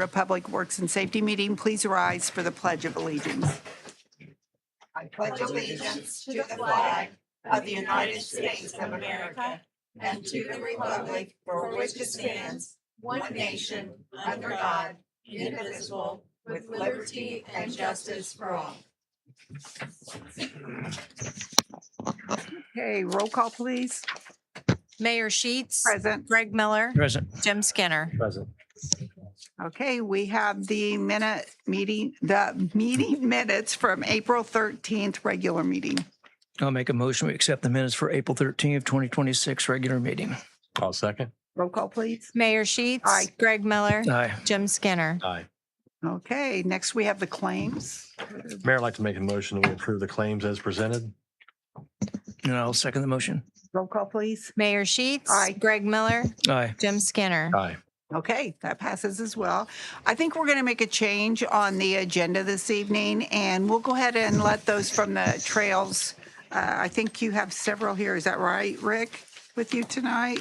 Public Works and Safety meeting, please rise for the Pledge of Allegiance. I pledge allegiance to the flag of the United States of America and to the republic for which it stands, one nation, under God, indivisible, with liberty and justice for all. Okay, roll call, please. Mayor Sheets. Present. Greg Miller. Present. Jim Skinner. Present. Okay, we have the meeting minutes from April 13th regular meeting. I'll make a motion. We accept the minutes for April 13th, 2026 regular meeting. I'll second. Roll call, please. Mayor Sheets. Aye. Greg Miller. Aye. Jim Skinner. Aye. Okay, next we have the claims. Mayor, I'd like to make a motion that we approve the claims as presented. And I'll second the motion. Roll call, please. Mayor Sheets. Aye. Greg Miller. Aye. Jim Skinner. Aye. Okay, that passes as well. I think we're going to make a change on the agenda this evening, and we'll go ahead and let those from the trails. I think you have several here. Is that right, Rick, with you tonight?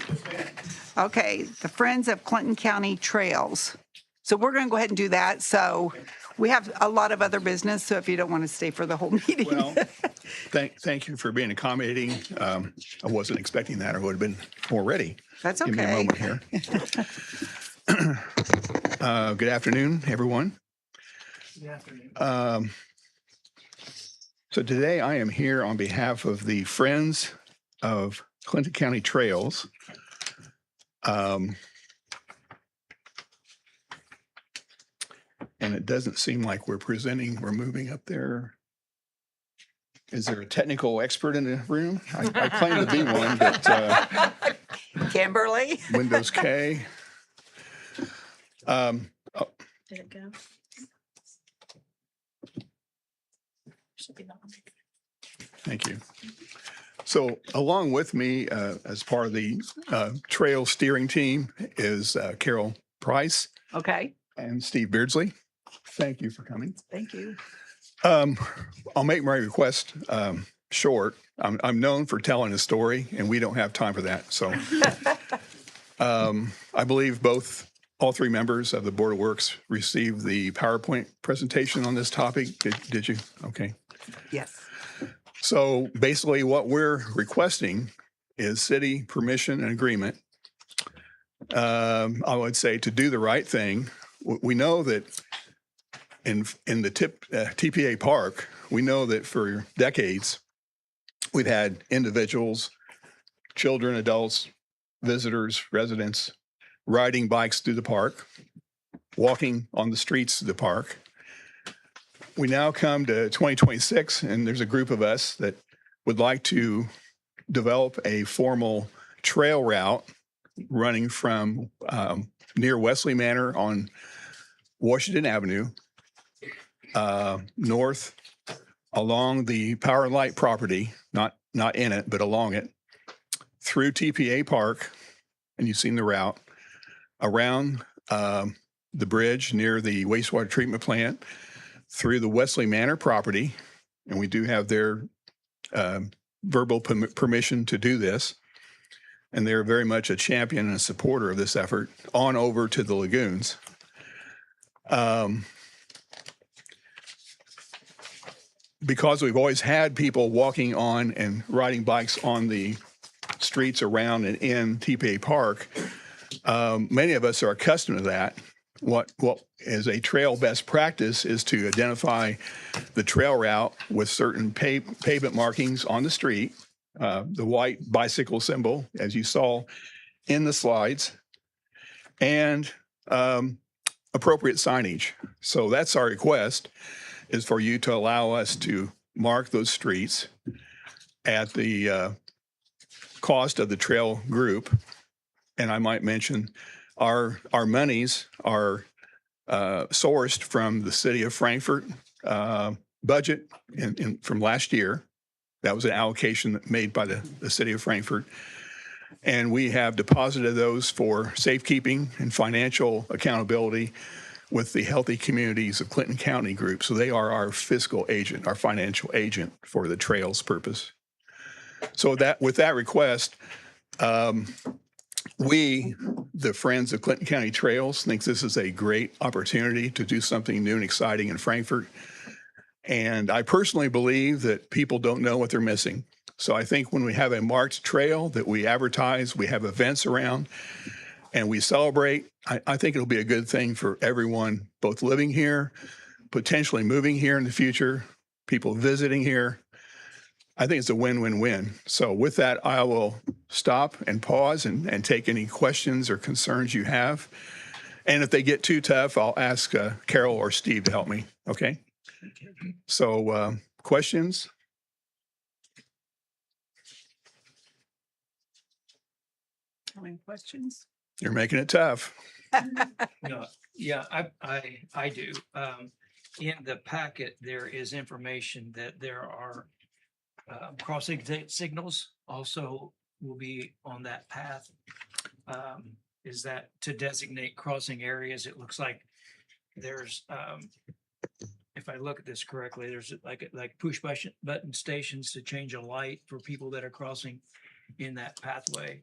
Okay, the Friends of Clinton County Trails. So we're going to go ahead and do that. So we have a lot of other business, so if you don't want to stay for the whole meeting. Well, thank you for being accommodating. I wasn't expecting that. I would have been more ready. That's Give me a okay. moment here. Good afternoon, everyone. So today I am here on behalf of the Friends of Clinton County Trails. And it doesn't seem like we're moving up there. Is there a technical expert in the room? I claim to be one, but Kimberly? Windows K. Did it go? Thank you. So along with me, as part of the trail steering team is Carol Price Okay, and Steve Beardsley. Thank you for coming. thank you. I'll make my request short. I'm known for telling a story, and we don't have time for that. So I believe all three members of the Board of Works received the PowerPoint presentation on this topic. Did you? Okay. Yes. So basically what we're requesting is city permission and agreement. I would say to do the right thing. We know that in the TPA Park, we know that for decades, we've had individuals, children, adults, visitors, residents, riding bikes through the park, walking on the streets of the park. We now come to 2026, and there's a group of us that would like to develop a formal trail route running from near Wesley Manor on Washington Avenue, north along the Power and Light property, not in it, but along it, through TPA Park, and you've seen the route, around the bridge near the wastewater treatment plant, through the Wesley Manor property, and we do have their verbal permission to do this, and they're very much a champion and a supporter of this effort, on over to the lagoons. Because we've always had people walking on and riding bikes on the streets around and in TPA Park, many of us are accustomed to that. What is a trail best practice is to identify the trail route with certain pavement markings on the street, the white bicycle symbol, as you saw in the slides, and appropriate signage. So that's our request, is for you to allow us to mark those streets at the cost of the trail group. And I might mention our monies are sourced from the city of Frankfort budget from last year. That was an allocation made by the city of Frankfort. And we have deposited those for safekeeping and financial accountability with the Healthy Communities of Clinton County group. So they are our fiscal agent, our financial agent for the trails purpose. So with that request, We, the Friends of Clinton County Trails, think this is a great opportunity to do something new and exciting in Frankfort. And I personally believe that people don't know what they're missing. So I think when we have a marked trail that we advertise, we have events around, and we celebrate, I think it'll be a good thing for everyone, both living here, potentially moving here in the future, people visiting here. I think it's a win-win-win. So with that, I will stop and pause and take any questions or concerns you have. And if they get too tough, I'll ask Carol or Steve to help me. Okay? So questions? Any questions? You're making it tough. No, yeah, I do. In the packet, there is information that there are crossing signals also will be on that path. Is that to designate crossing areas? It looks like there's, if I look at this correctly, there's like push button stations to change a light for people that are crossing in that pathway.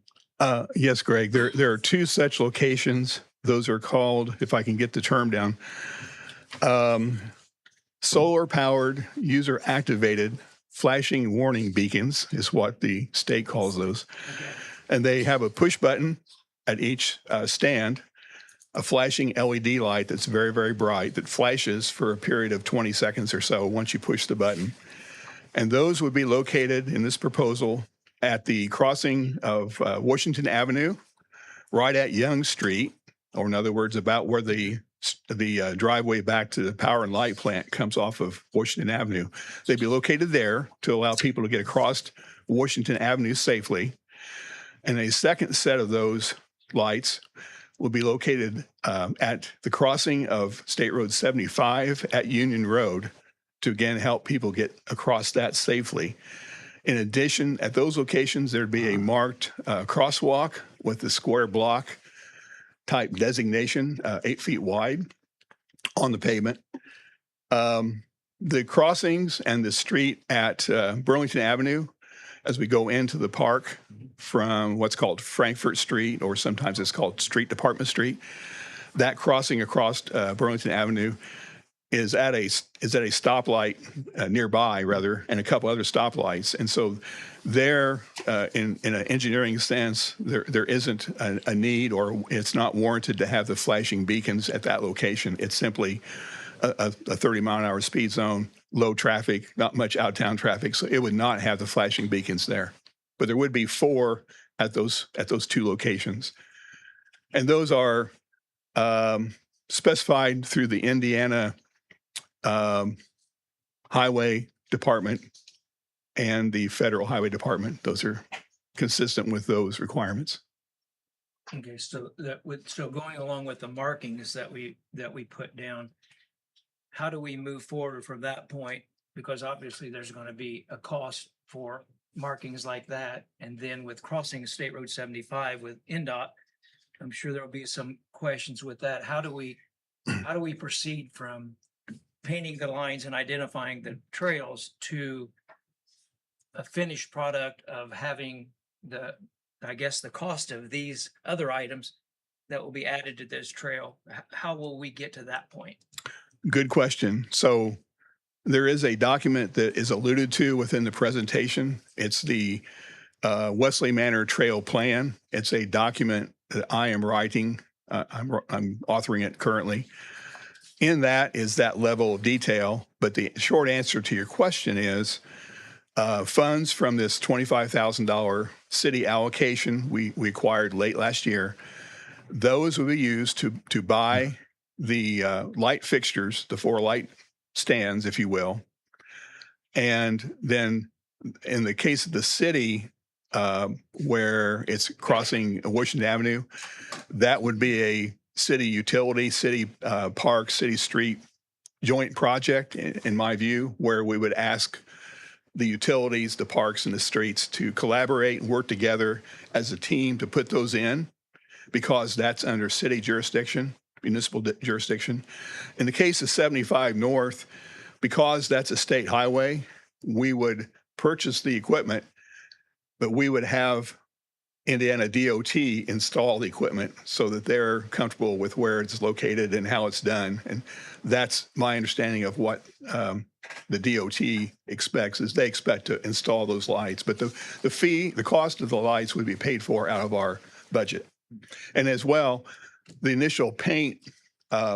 Yes, Greg, there are two such locations. Those are called, if I can get the term down, solar powered, user activated flashing warning beacons is what the state calls those. Okay. And they have a push button at each stand, a flashing LED light that's very, very bright that flashes for a period of 20 seconds or so once you push the button. And those would be located in this proposal at the crossing of Washington Avenue, right at Young Street, or in other words, about where the driveway back to the power and light plant comes off of Washington Avenue. They'd be located there to allow people to get across Washington Avenue safely. And a second set of those lights will be located at the crossing of State Road 75 at Union Road to again help people get across that safely. In addition, at those locations, there'd be a marked crosswalk with the square block type designation, 8 feet wide on the pavement. The crossings and the street at Burlington Avenue, as we go into the park from what's called Frankfort Street, or sometimes it's called Street Department Street, that crossing across Burlington Avenue is at a stoplight nearby, rather, and a couple other stoplights. And so there, in an engineering sense, there isn't a need, or it's not warranted to have the flashing beacons at that location. It's simply a 30-mile-an-hour speed zone, low traffic, not much out-of-town traffic, so it would not have the flashing beacons there. But there would be 4 at those two locations. And those are specified through the Indiana Highway Department and the Federal Highway Department. Those are consistent with those requirements. Okay, so so going along with the markings that we put down, how do we move forward from that point? Because obviously there's going to be a cost for markings like that. And then with crossing State Road 75 with NDOT, I'm sure there'll be some questions with that. How do we proceed from painting the lines and identifying the trails to a finished product of having the cost of these other items that will be added to this trail? How will we get to that point? Good question. So there is a document that is alluded to within the presentation. It's the Wesley Manor Trail Plan. It's a document that I am writing. I'm authoring it currently. In that is that level of detail. But the short answer to your question is funds from this $25,000 city allocation we acquired late last year. Those will be used to buy the light fixtures, the 4 light stands, if you will. And then in the case of the city, where it's crossing Washington Avenue, that would be a city utility, city park, city street joint project, in my view, where we would ask the utilities, the parks, and the streets to collaborate and work together as a team to put those in, because that's under city jurisdiction, municipal jurisdiction. In the case of 75 North, because that's a state highway, we would purchase the equipment, but we would have Indiana DOT install the equipment so that they're comfortable with where it's located and how it's done. And that's my understanding of what the DOT expects, is they expect to install those lights. But the cost of the lights would be paid for out of our budget. And as well, the initial paint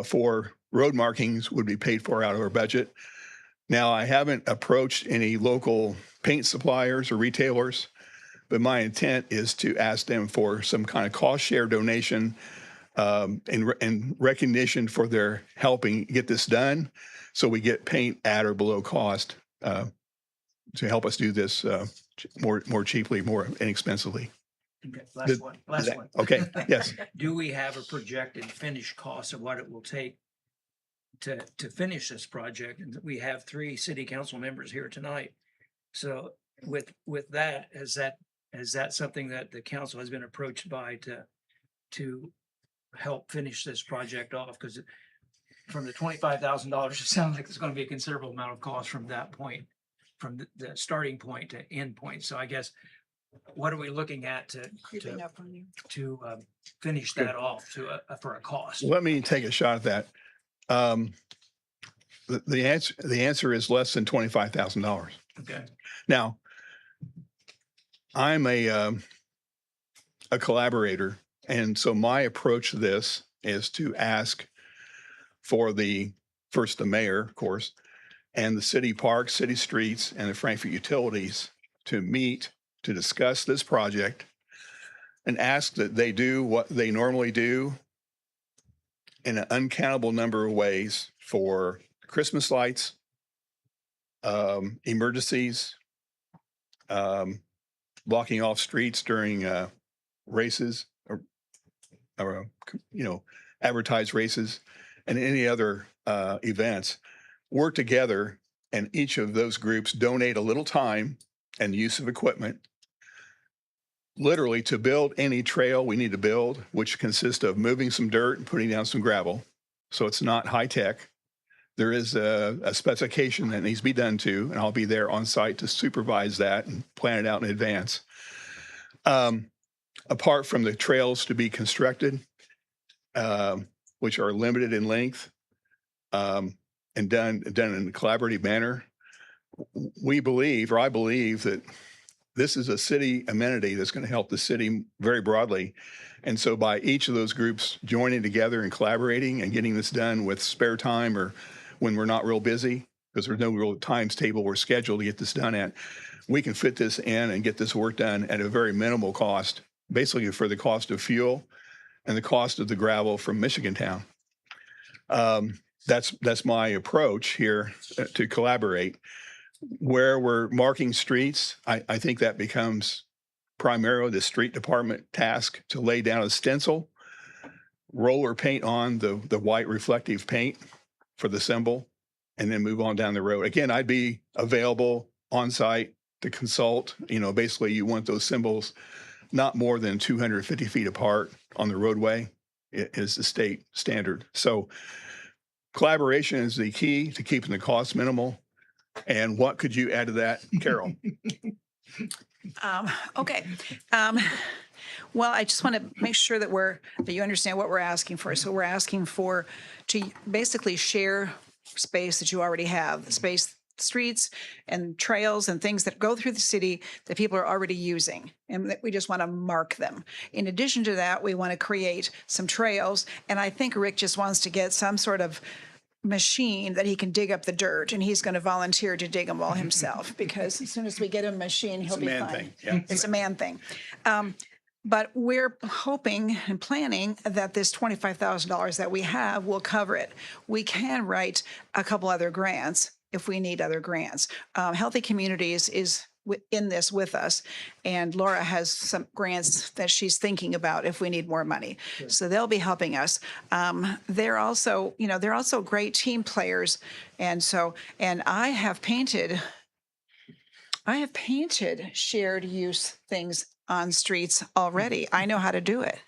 for road markings would be paid for out of our budget. Now, I haven't approached any local paint suppliers or retailers, but my intent is to ask them for some kind of cost share donation in recognition for their helping get this done, so we get paint at or below cost to help us do this more cheaply, more inexpensively. Okay, last one. Okay, yes. Do we have a projected finished cost of what it will take to finish this project? And we have 3 city council members here tonight. So with that, is that something that the council has been approached by to help finish this project off? Because from the $25,000, it sounds like there's going to be a considerable amount of cost from that point, from the starting point to end point. So I guess, what are we looking at to finish that off for a cost? Let me take a shot at that. The answer is less than $25,000. Okay. Now, I'm a collaborator, and so my approach to this is to ask for the mayor, of course, and the city parks, city streets, and the Frankfurt utilities to meet to discuss this project and ask that they do what they normally do in an uncountable number of ways for Christmas lights, emergencies, blocking off streets during races or advertised races, and any other events. Work together, and each of those groups donate a little time and use of equipment, literally to build any trail we need to build, which consists of moving some dirt and putting down some gravel. So it's not high tech. There is a specification that needs to be done to, and I'll be there on site to supervise that and plan it out in advance. Apart from the trails to be constructed, which are limited in length, and done in a collaborative manner, we believe, or I believe, that this is a city amenity that's going to help the city very broadly. And so by each of those groups joining together and collaborating and getting this done with spare time or when we're not real busy, because there's no real times table or schedule to get this done at, we can fit this in and get this work done at a very minimal cost, basically for the cost of fuel and the cost of the gravel from Michigan Town. That's my approach here to collaborate. Where we're marking streets, I think that becomes primarily the street department task to lay down a stencil, roller paint on the white reflective paint for the symbol, and then move on down the road. Again, I'd be available on site to consult. Basically you want those symbols not more than 250 feet apart on the roadway. It is the state standard. So collaboration is the key to keeping the costs minimal. And what could you add to that, Carol? Okay. Well, I just want to make sure that you understand what we're asking for. So we're asking to basically share space that you already have, streets and trails and things that go through the city that people are already using, and that we just want to mark them. In addition to that, we want to create some trails, and I think Rick just wants to get some sort of machine that he can dig up the dirt, and he's going to volunteer to dig them all himself, because as soon as we get him a machine, he'll be fine. Thing. Yeah. It's a man thing. But we're hoping and planning that this $25,000 that we have will cover it. We can write a couple other grants if we need other grants. Healthy Communities is in this with us, and Laura has some grants that she's thinking about if we need more money. Sure. So they'll be helping us. They're also great team players, and I have painted shared use things on streets already. I know how to do it.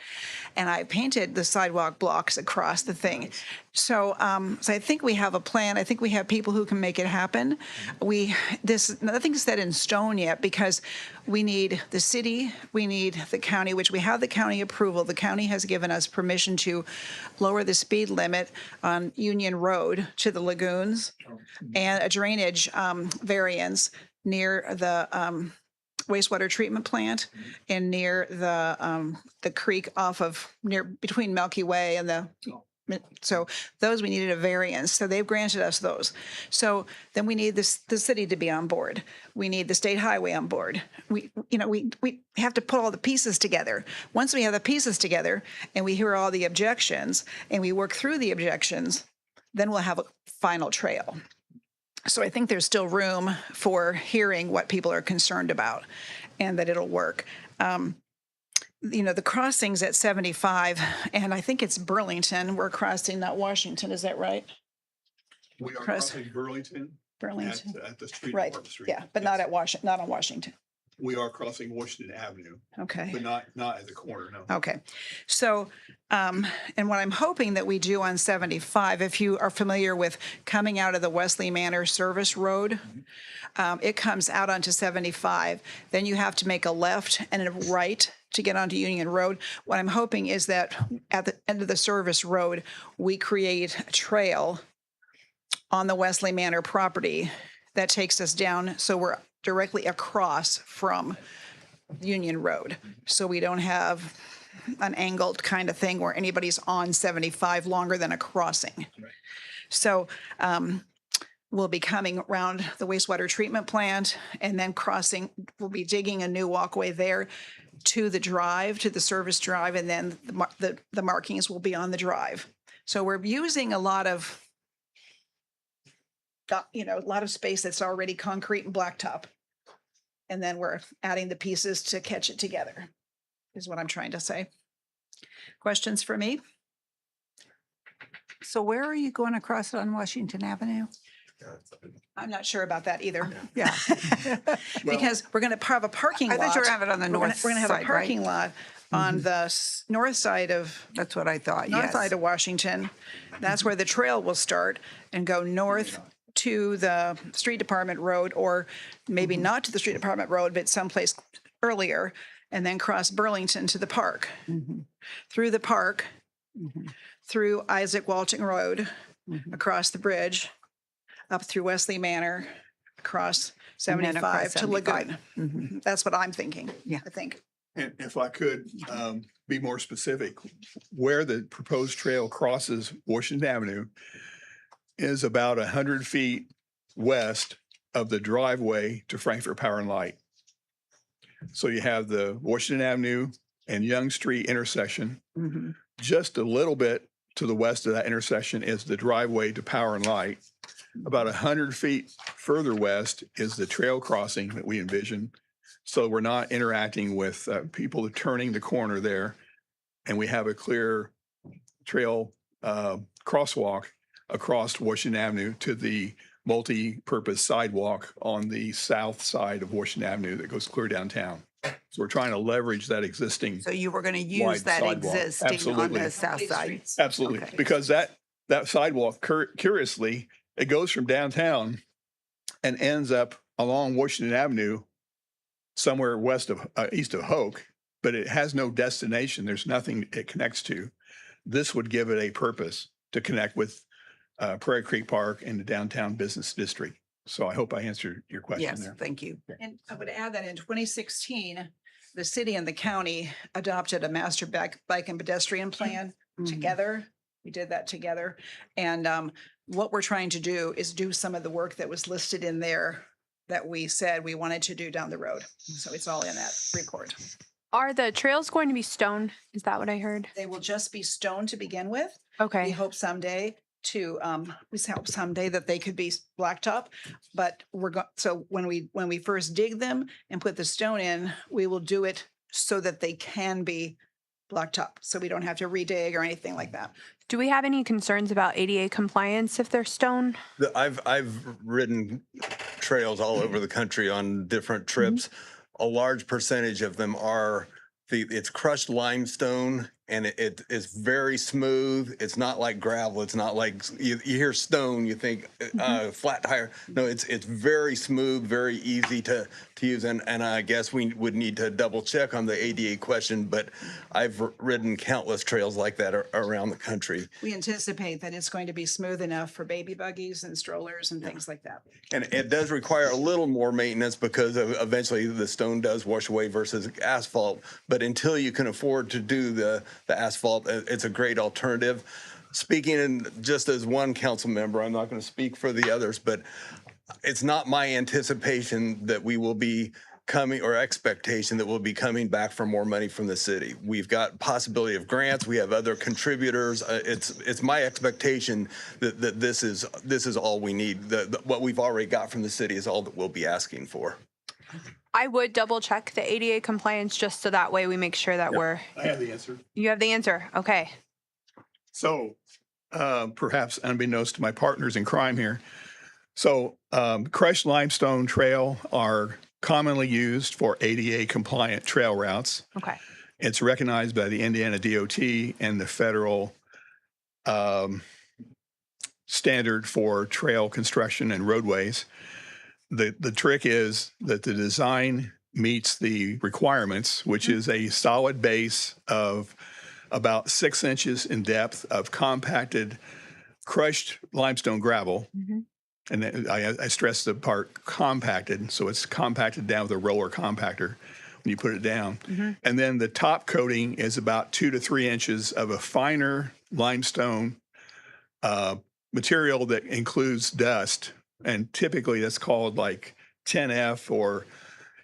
And I painted the sidewalk blocks across the thing. So, so I think we have a plan. I think we have people who can make it happen. Nothing's set in stone yet because we need the city, we need the county, which we have the county approval. The county has given us permission to lower the speed limit on Union Road to the lagoons and a drainage variance near the wastewater treatment plant and near the creek between Milky Way and so those we needed a variance. So they've granted us those. So then we need the city to be on board. We need the state highway on board. We have to put all the pieces together. Once we have the pieces together and we hear all the objections and we work through the objections, then we'll have a final trail. So I think there's still room for hearing what people are concerned about and that it'll work. The crossings at 75, and I think it's Burlington, we're crossing, not Washington, is that right? We are Chris. crossing Burlington Burlington, at the street. right, Market Street. yeah, but not on Washington. We are crossing Washington Avenue, Okay. but not at the corner, no. Okay, so, and what I'm hoping that we do on 75, if you are familiar with coming out of the Wesley Manor Service Road, it comes out onto 75, then you have to make a left and a right to get onto Union Road. What I'm hoping is that at the end of the service road, we create a trail on the Wesley Manor property that takes us down, so we're directly across from Union Road. So we don't have an angled kind of thing where anybody's on 75 longer than a crossing. Right. So we'll be coming around the wastewater treatment plant and then crossing, we'll be digging a new walkway there to the drive, to the service drive, and then the markings will be on the drive. So we're using a lot of space that's already concrete and blacktop. And then we're adding the pieces to catch it together, is what I'm trying to say. Questions for me? So where are you going across on Washington Avenue? I'm not sure about that either. Yeah. Because we're going to have a parking I lot. thought you were having it on the We're gonna- north We're going to have a side, right? parking lot on the north side of That's what I thought, north yes. side of Washington. That's where the trail will start and go north to the street department road, or maybe not to the street department road, but someplace earlier, and then cross Burlington to the park. Through the park, through Isaac Walton Road, across the bridge, up through Wesley Manor, across And then 75 across to 75. Lagoon. That's what I'm thinking. Yeah. I think. And if I could be more specific, where the proposed trail crosses Washington Avenue is about 100 feet west of the driveway to Frankfurt Power and Light. So you have the Washington Avenue and Young Street intersection. Mhm. Just a little bit to the west of that intersection is the driveway to Power and Light. About 100 feet further west is the trail crossing that we envision. So we're not interacting with people turning the corner there. And we have a clear trail crosswalk across Washington Avenue to the multi-purpose sidewalk on the south side of Washington Avenue that goes clear downtown. So we're trying to leverage that existing. So you were going to use Wide that sidewalk. existing on Absolutely. the south side? Absolutely, Okay. because that sidewalk, curiously, it goes from downtown and ends up along Washington Avenue, somewhere east of Hoke, but it has no destination. There's nothing it connects to. This would give it a purpose to connect with Prairie Creek Park and the downtown business district. So I hope I answered your question Yes, there. thank you. And I would add that in 2016, the city and the county adopted a master bike and pedestrian plan together. We did that together. And what we're trying to do is do some of the work that was listed in there that we said we wanted to do down the road. So it's all in that report. Are the trails going to be stone? Is that what I heard? They will just be stone to begin with. We Okay. hope someday that they could be blacktop, but so when we first dig them and put the stone in, we will do it so that they can be blacktop. So we don't have to redig or anything like that. Do we have any concerns about ADA compliance if they're stone? I've ridden trails all over the country on different trips. a large percentage of them are it's crushed limestone, and it is very smooth. It's not like gravel. It's not like you hear stone, you think flat tire. No, it's very smooth, very easy to use. And I guess we would need to double check on the ADA question, but I've ridden countless trails like that around the country. We anticipate that it's going to be smooth enough for baby buggies and strollers and things like that. And it does require a little more maintenance because eventually the stone does wash away versus asphalt. But until you can afford to do the asphalt, it's a great alternative. Speaking just as one council member, I'm not going to speak for the others, but it's not my anticipation that we will be coming, or expectation that we'll be coming back for more money from the city. We've got possibility of grants. We have other contributors. It's my expectation that this is all we need. What we've already got from the city is all that we'll be asking for. I would double check the ADA compliance just so that way we make sure that I have the answer. you have the answer. Okay. So perhaps unbeknownst to my partners in crime here. So crushed limestone trail are commonly used for ADA compliant trail routes. Okay. It's recognized by the Indiana DOT and the federal standard for trail construction and roadways. The trick is that the design meets the requirements, which is a solid base of about 6 inches in depth of compacted crushed limestone gravel. And then I stress the part compacted, so it's compacted down with a roller compactor when you put it down. And then the top coating is about 2 to 3 inches of a finer limestone material that includes dust. And typically that's called like 10F or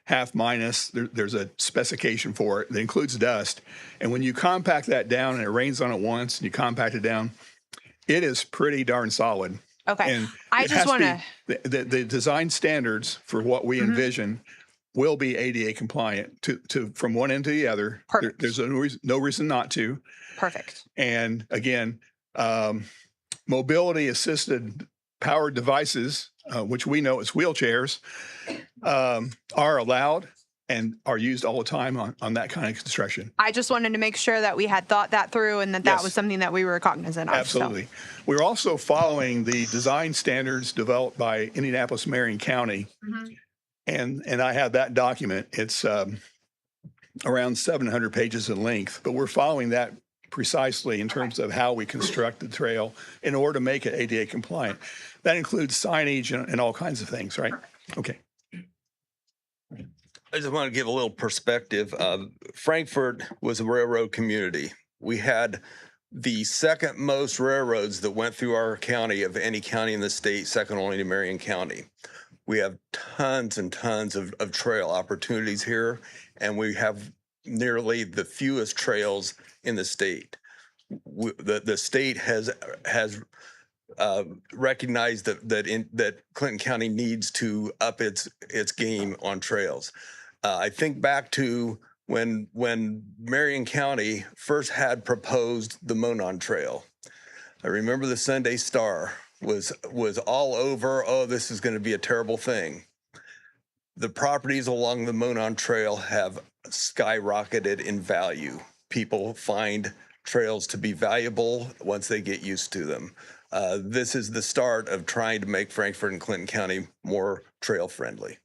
half minus. There's a specification for it that includes dust. And when you compact that down and it rains on it once and you compact it down, it is pretty darn solid. Okay. And I it just has to want be- the design standards for what we envision will be ADA compliant to from one end to the other. Perfect. There's no reason not to. Perfect. And again, mobility assisted powered devices, which we know as wheelchairs, are allowed and are used all the time on that kind of construction. I just wanted to make sure that we had thought that through and that Yes. was something that we were cognizant of. so. Absolutely. We're also following the design standards developed by Indianapolis-Marion County. And I have that document. It's around 700 pages in length, but we're following that precisely in terms of how we construct the trail in order to make it ADA compliant. That includes signage and all kinds of things, right? Okay. I just want to give a little perspective. Frankfort was a railroad community. We had the second most railroads that went through our county of any county in the state, second only to Marion County. We have tons and tons of trail opportunities here, and we have nearly the fewest trails in the state. The state has recognized that Clinton County needs to up its game on trails. I think back to when Marion County first had proposed the Monon Trail. I remember the Sunday Star was all over, oh, this is going to be a terrible thing. The properties along the Monon Trail have skyrocketed in value. People find trails to be valuable once they get used to them. This is the start of trying to make Frankfort and Clinton County more trail friendly.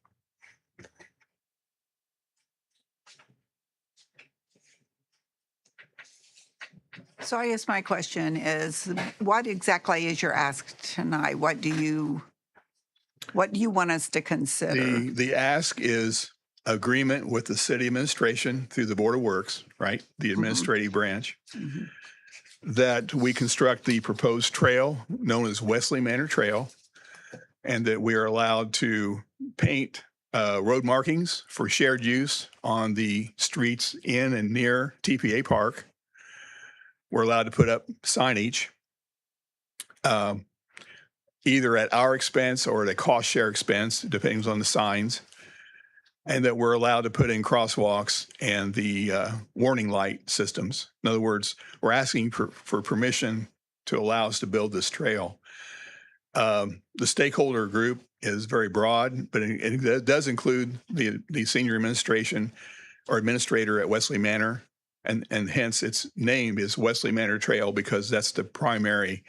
So I guess my question is, what exactly is your ask tonight? What do you want us to consider? The ask is agreement with the city administration through the Board of Works, right? The administrative branch, that we construct the proposed trail known as Wesley Manor Trail, and that we are allowed to paint road markings for shared use on the streets in and near TPA Park. We're allowed to put up signage, either at our expense or at a cost share expense, depends on the signs, and that we're allowed to put in crosswalks and the warning light systems. In other words, we're asking for permission to allow us to build this trail. The stakeholder group is very broad, but it does include the senior administration or administrator at Wesley Manor. And hence its name is Wesley Manor Trail because that's the primary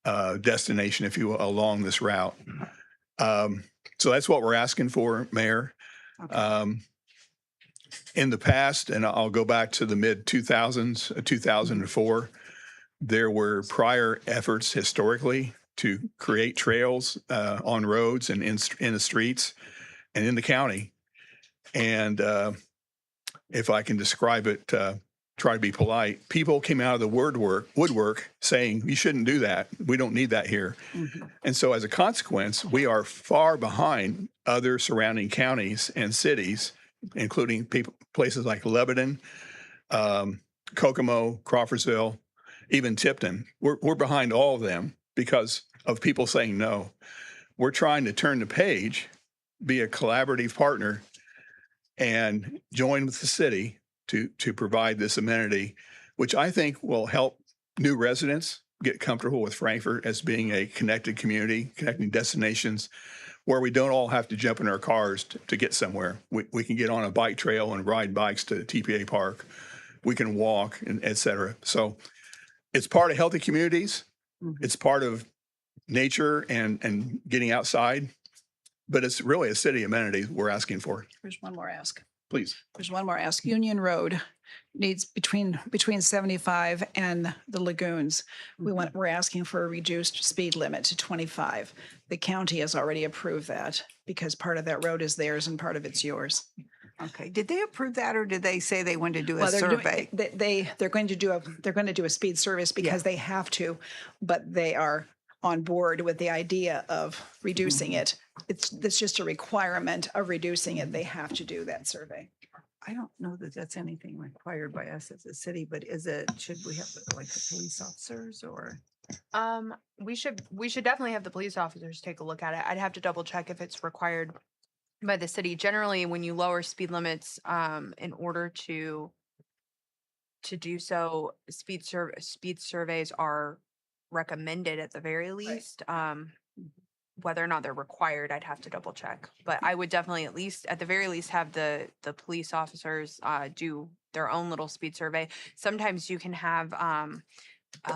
destination, if you will, along this route. So that's what we're asking for, Mayor. Okay. In the past, and I'll go back to the mid 2000s, 2004, there were prior efforts historically to create trails on roads and in the streets and in the county. And if I can describe it, try to be polite, people came out of the woodwork saying, you shouldn't do that. We don't need that here. And so as a consequence, we are far behind other surrounding counties and cities, including places like Lebanon, Kokomo, Crawfordsville, even Tipton. We're behind all of them because of people saying no. We're trying to turn the page, be a collaborative partner, and join with the city to provide this amenity, which I think will help new residents get comfortable with Frankfort as being a connected community, connecting destinations where we don't all have to jump in our cars to get somewhere. We can get on a bike trail and ride bikes to TPA Park. We can walk, and et cetera. So it's part of healthy communities. It's part of nature and getting outside, but it's really a city amenity we're asking for. There's one more ask. Please. There's one more ask. Union Road needs between 75 and the lagoons. We're asking for a reduced speed limit to 25. The county has already approved that because part of that road is theirs and part of it's yours. Okay. Did they approve that or did they say they wanted to do a Well, survey? They're going to do a speed service because they have to, but they are on board with the idea of reducing it. It's just a requirement of reducing it. They have to do that survey. I don't know that that's anything required by us as a city, but should we have like the police officers or? We should definitely have the police officers take a look at it. I'd have to double check if it's required by the city. Generally, when you lower speed limits, in order to do so, speed surveys are recommended at the very least. Whether or not they're required, I'd have to double check. But I would definitely at the very least have the police officers do their own little speed survey. Sometimes you can have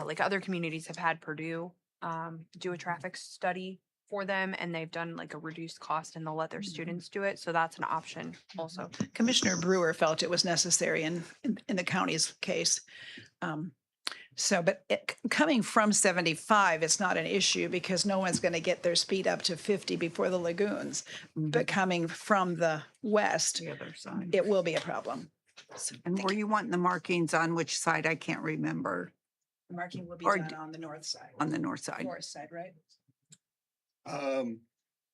like other communities have had Purdue do a traffic study for them, and they've done like a reduced cost, and they'll let their students do it. So that's an option also. Commissioner Brewer felt it was necessary in the county's case. But coming from 75, it's not an issue because no one's going to get their speed up to 50 before the lagoons. But coming from the west, The other side. it will be a problem. And were you wanting the markings on which side? I can't remember. The marking will be Or done d- on the north side. On the north side, North side, right?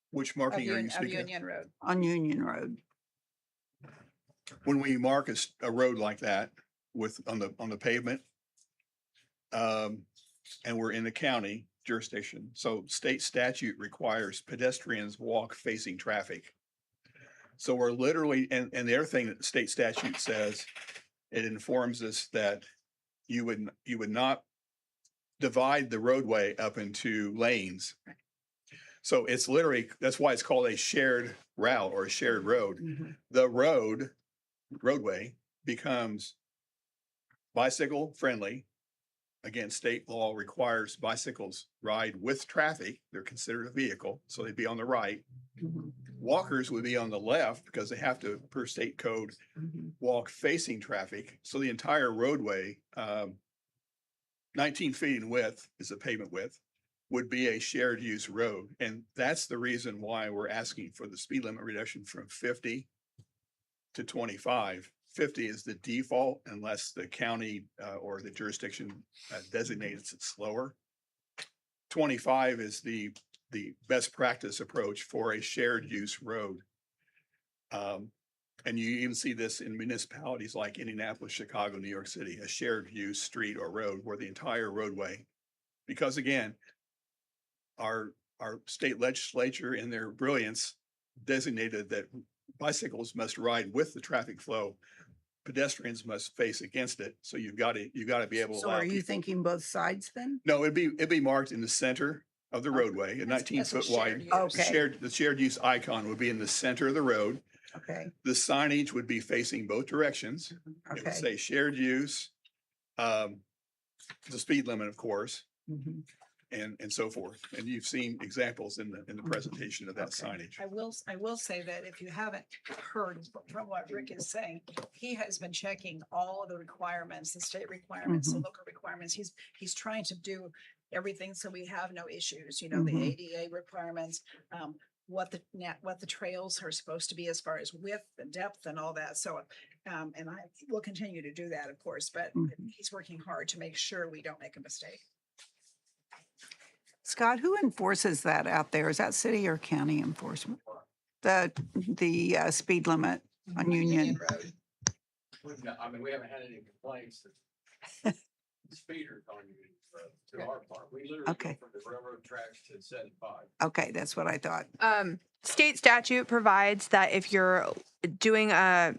Which Of marking are you Of speaking of? Union Road. on Union Road. When we mark a road like that on the pavement, and we're in the county jurisdiction, so state statute requires pedestrians walk facing traffic. So we're literally, and the other thing that the state statute says, it informs us that you would not divide the roadway up into lanes. So it's literally, that's why it's called a shared route or a shared road. The roadway becomes bicycle friendly. Again, state law requires bicycles ride with traffic. They're considered a vehicle, so they'd be on the right. Walkers would be on the left because they have to, per state code, walk facing traffic. So the entire roadway, 19 feet in width is the pavement width, would be a shared use road. And that's the reason why we're asking for the speed limit reduction from 50 to 25. 50 is the default unless the county or the jurisdiction designates it slower. 25 is the best practice approach for a shared use road. And you even see this in municipalities like Indianapolis, Chicago, New York City, a shared use street or road where the entire roadway, because again, our state legislature in their brilliance designated that bicycles must ride with the traffic flow. Pedestrians must face against it. So you've got to be able to. So are you thinking both sides then? No, it'd be marked in the center of the roadway, a 19-foot shared wide. use. Okay. The shared use icon would be in the center of the road. Okay, The signage would be facing both directions. It would okay. say shared use, the speed limit, of course, Mhm. and so forth. And you've seen examples in the presentation of that signage. I will say that if you haven't heard from what Rick is saying, he has been checking all of the requirements, the state requirements, the local requirements. He's trying to do everything so we have no issues, you know, the Mhm. ADA requirements, what the trails are supposed to be as far as width and depth and all that. So, and I will continue to do that, of course, but he's working hard to make sure we don't make a mistake. Scott, who enforces that out there? Is that city or county enforcement? The speed limit on Union? Road. I mean, we haven't had any complaints that speeders on Union Road to our part. We literally Okay. go from the railroad tracks to 75. Okay, that's what I thought. State statute provides that if you're doing a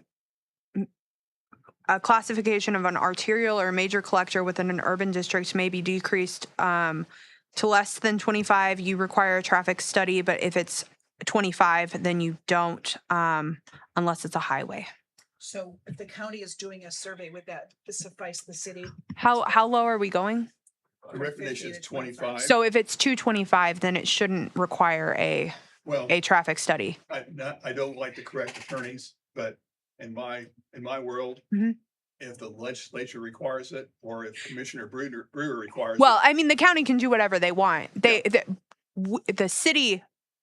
classification of an arterial or major collector within an urban district may be decreased to less than 25, you require a traffic study, but if it's 25, then you don't, unless it's a highway. So if the county is doing a survey, would that suffice the city? How low are we going? The recommendation is 25. So if it's 225, then it shouldn't require a Well, traffic study. I don't like to correct attorneys, but in my world, Mhm. if the legislature requires it, or if Commissioner Brewer requires Well, it. I mean, the county can do whatever they want.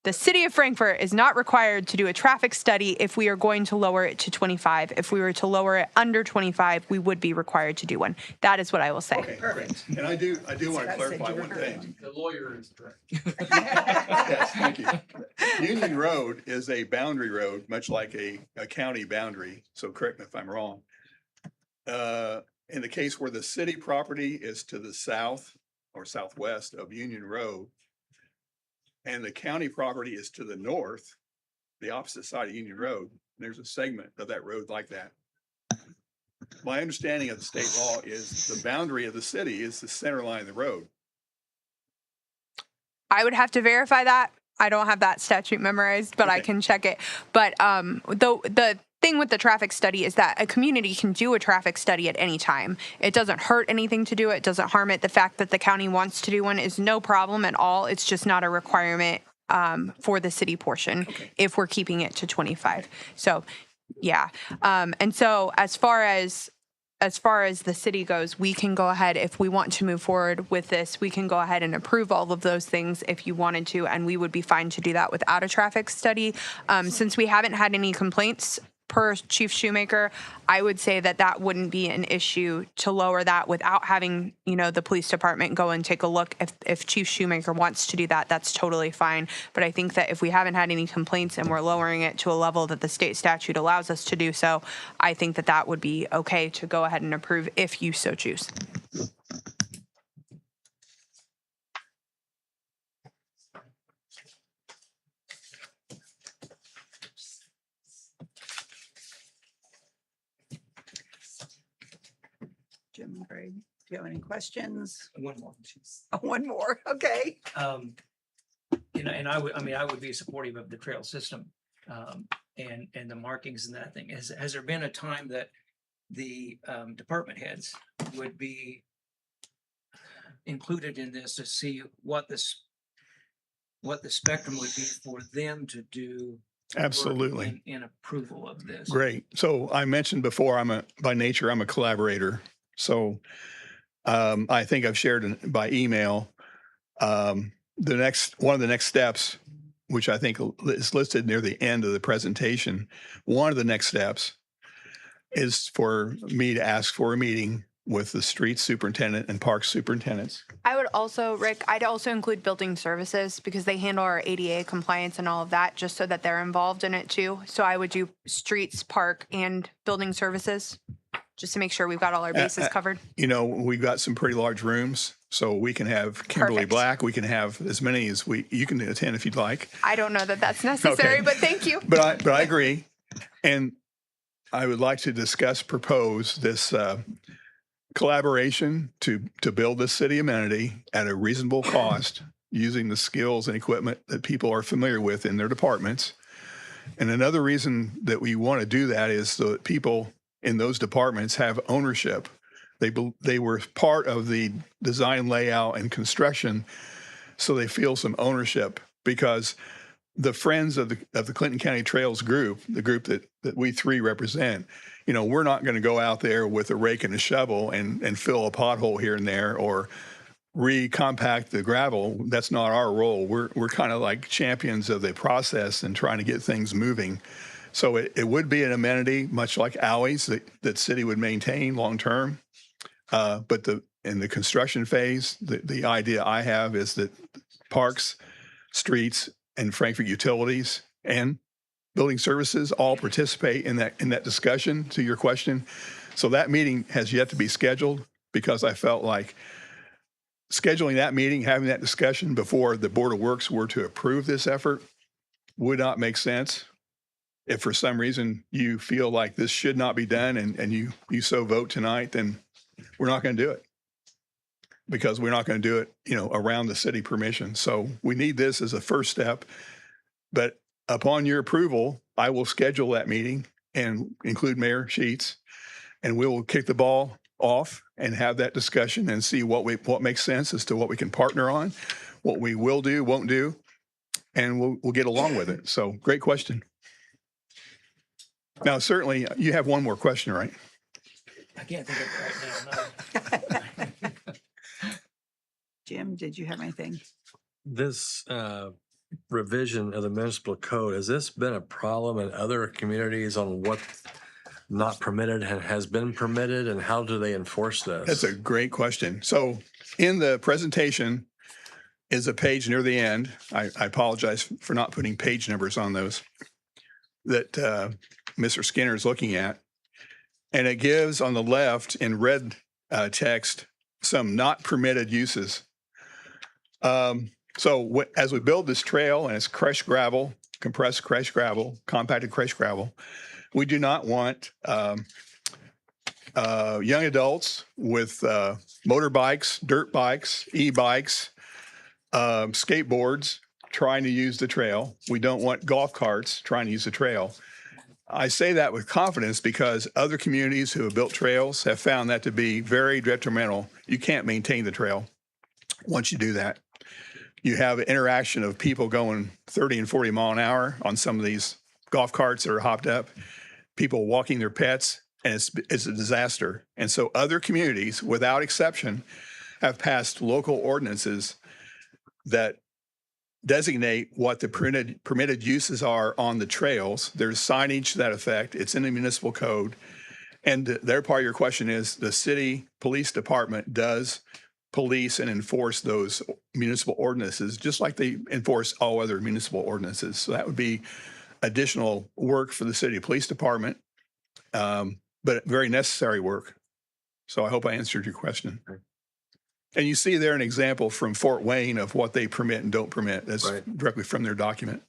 The city of Frankfurt is not required to do a traffic study if we are going to lower it to 25. If we were to lower it under 25, we would be required to do one. That is what I will say. Okay, perfect. And I do want to Scott said clarify you were one thing. The lawyer is correct. Yes, thank you. Union Road is a boundary road, much like a county boundary. So correct me if I'm wrong. In the case where the city property is to the south or southwest of Union Road, and the county property is to the north, the opposite side of Union Road, there's a segment of that road like that. My understanding of the state law is the boundary of the city is the center line of the road. I would have to verify that. I don't have that statute memorized, but I Okay. can check it. But the thing with the traffic study is that a community can do a traffic study at any time. It doesn't hurt anything to do it, doesn't harm it. The fact that the county wants to do one is no problem at all. It's just not a requirement for the city portion if we're keeping it to 25. So, yeah. And so as far as the city goes, we can go ahead, if we want to move forward with this, we can go ahead and approve all of those things if you wanted to, and we would be fine to do that without a traffic study. Since we haven't had any complaints per Chief Shoemaker, I would say that wouldn't be an issue to lower that without having, the police department go and take a look. If Chief Shoemaker wants to do that, that's totally fine. But I think that if we haven't had any complaints and we're lowering it to a level that the state statute allows us to do so, I think that would be okay to go ahead and approve if you so choose. Jim and Greg, do you have any questions? One more. Oh, one more, okay. And I would be supportive of the trail system, and the markings and that thing. Has there been a time that the department heads would be included in this to see what the spectrum would be for them to do? work Absolutely. in approval of this? Great. So I mentioned before, by nature, I'm a collaborator. So I think I've shared by email, one of the next steps, which I think is listed near the end of the presentation. One of the next steps is for me to ask for a meeting with the street superintendent and park superintendents. I would also, Rick, I'd also include building services because they handle our ADA compliance and all of that, just so that they're involved in it too. So I would do streets, park, and building services, just to make sure we've got all our bases covered. We've got some pretty large rooms, so we can have Kimberly Perfect. Black. We can have as many as you can attend if you'd like. I don't know that that's necessary, Okay. but thank you. But I agree. And I would like to propose this collaboration to build this city amenity at a reasonable cost using the skills and equipment that people are familiar with in their departments. And another reason that we want to do that is so that people in those departments have ownership. They were part of the design, layout, and construction, so they feel some ownership, because the friends of the Clinton County Trails group, the group that we three represent, you know, we're not going to go out there with a rake and a shovel and fill a pothole here and there or recompact the gravel. That's not our role. We're kind of like champions of the process and trying to get things moving. So it would be an amenity, much like alleys that city would maintain long term. But in the construction phase, the idea I have is that parks, streets, and Frankfurt Utilities and building services all participate in that discussion, to your question. So that meeting has yet to be scheduled, because I felt like scheduling that meeting, having that discussion before the Board of Works were to approve this effort would not make sense. If for some reason you feel like this should not be done and you so vote tonight, then we're not going to do it, because we're not going to do it, you know, around the city permission. So we need this as a first step. But upon your approval, I will schedule that meeting and include Mayor Sheets, and we will kick the ball off and have that discussion and see what makes sense as to what we can partner on, what we will do, won't do, and we'll get along with it. So great question. Now, certainly you have one more question, right? I can't think of it right now. No. Jim, did you have anything? This revision of the municipal code, has this been a problem in other communities on what not permitted and has been permitted, and how do they enforce this? That's a great question. So in the presentation is a page near the end. I apologize for not putting page numbers on those that Mr. Skinner is looking at. And it gives on the left in red text some not permitted uses. So as we build this trail, and it's crushed gravel, compressed crushed gravel, compacted crushed gravel, we do not want young adults with motorbikes, dirt bikes, e-bikes, skateboards trying to use the trail. We don't want golf carts trying to use the trail. I say that with confidence because other communities who have built trails have found that to be very detrimental. You can't maintain the trail once you do that. You have an interaction of people going 30 and 40 mile an hour on some of these golf carts that are hopped up, people walking their pets, and it's a disaster. And so other communities, without exception, have passed local ordinances that designate what the permitted uses are on the trails. There's signage to that effect. It's in the municipal code. And their part of your question is the city police department does police and enforce those municipal ordinances, just like they enforce all other municipal ordinances. So that would be additional work for the city police department, but very necessary work. So I hope I answered your question. And you see there an example from Fort Wayne of what they permit and don't permit. That's Right. directly from their document.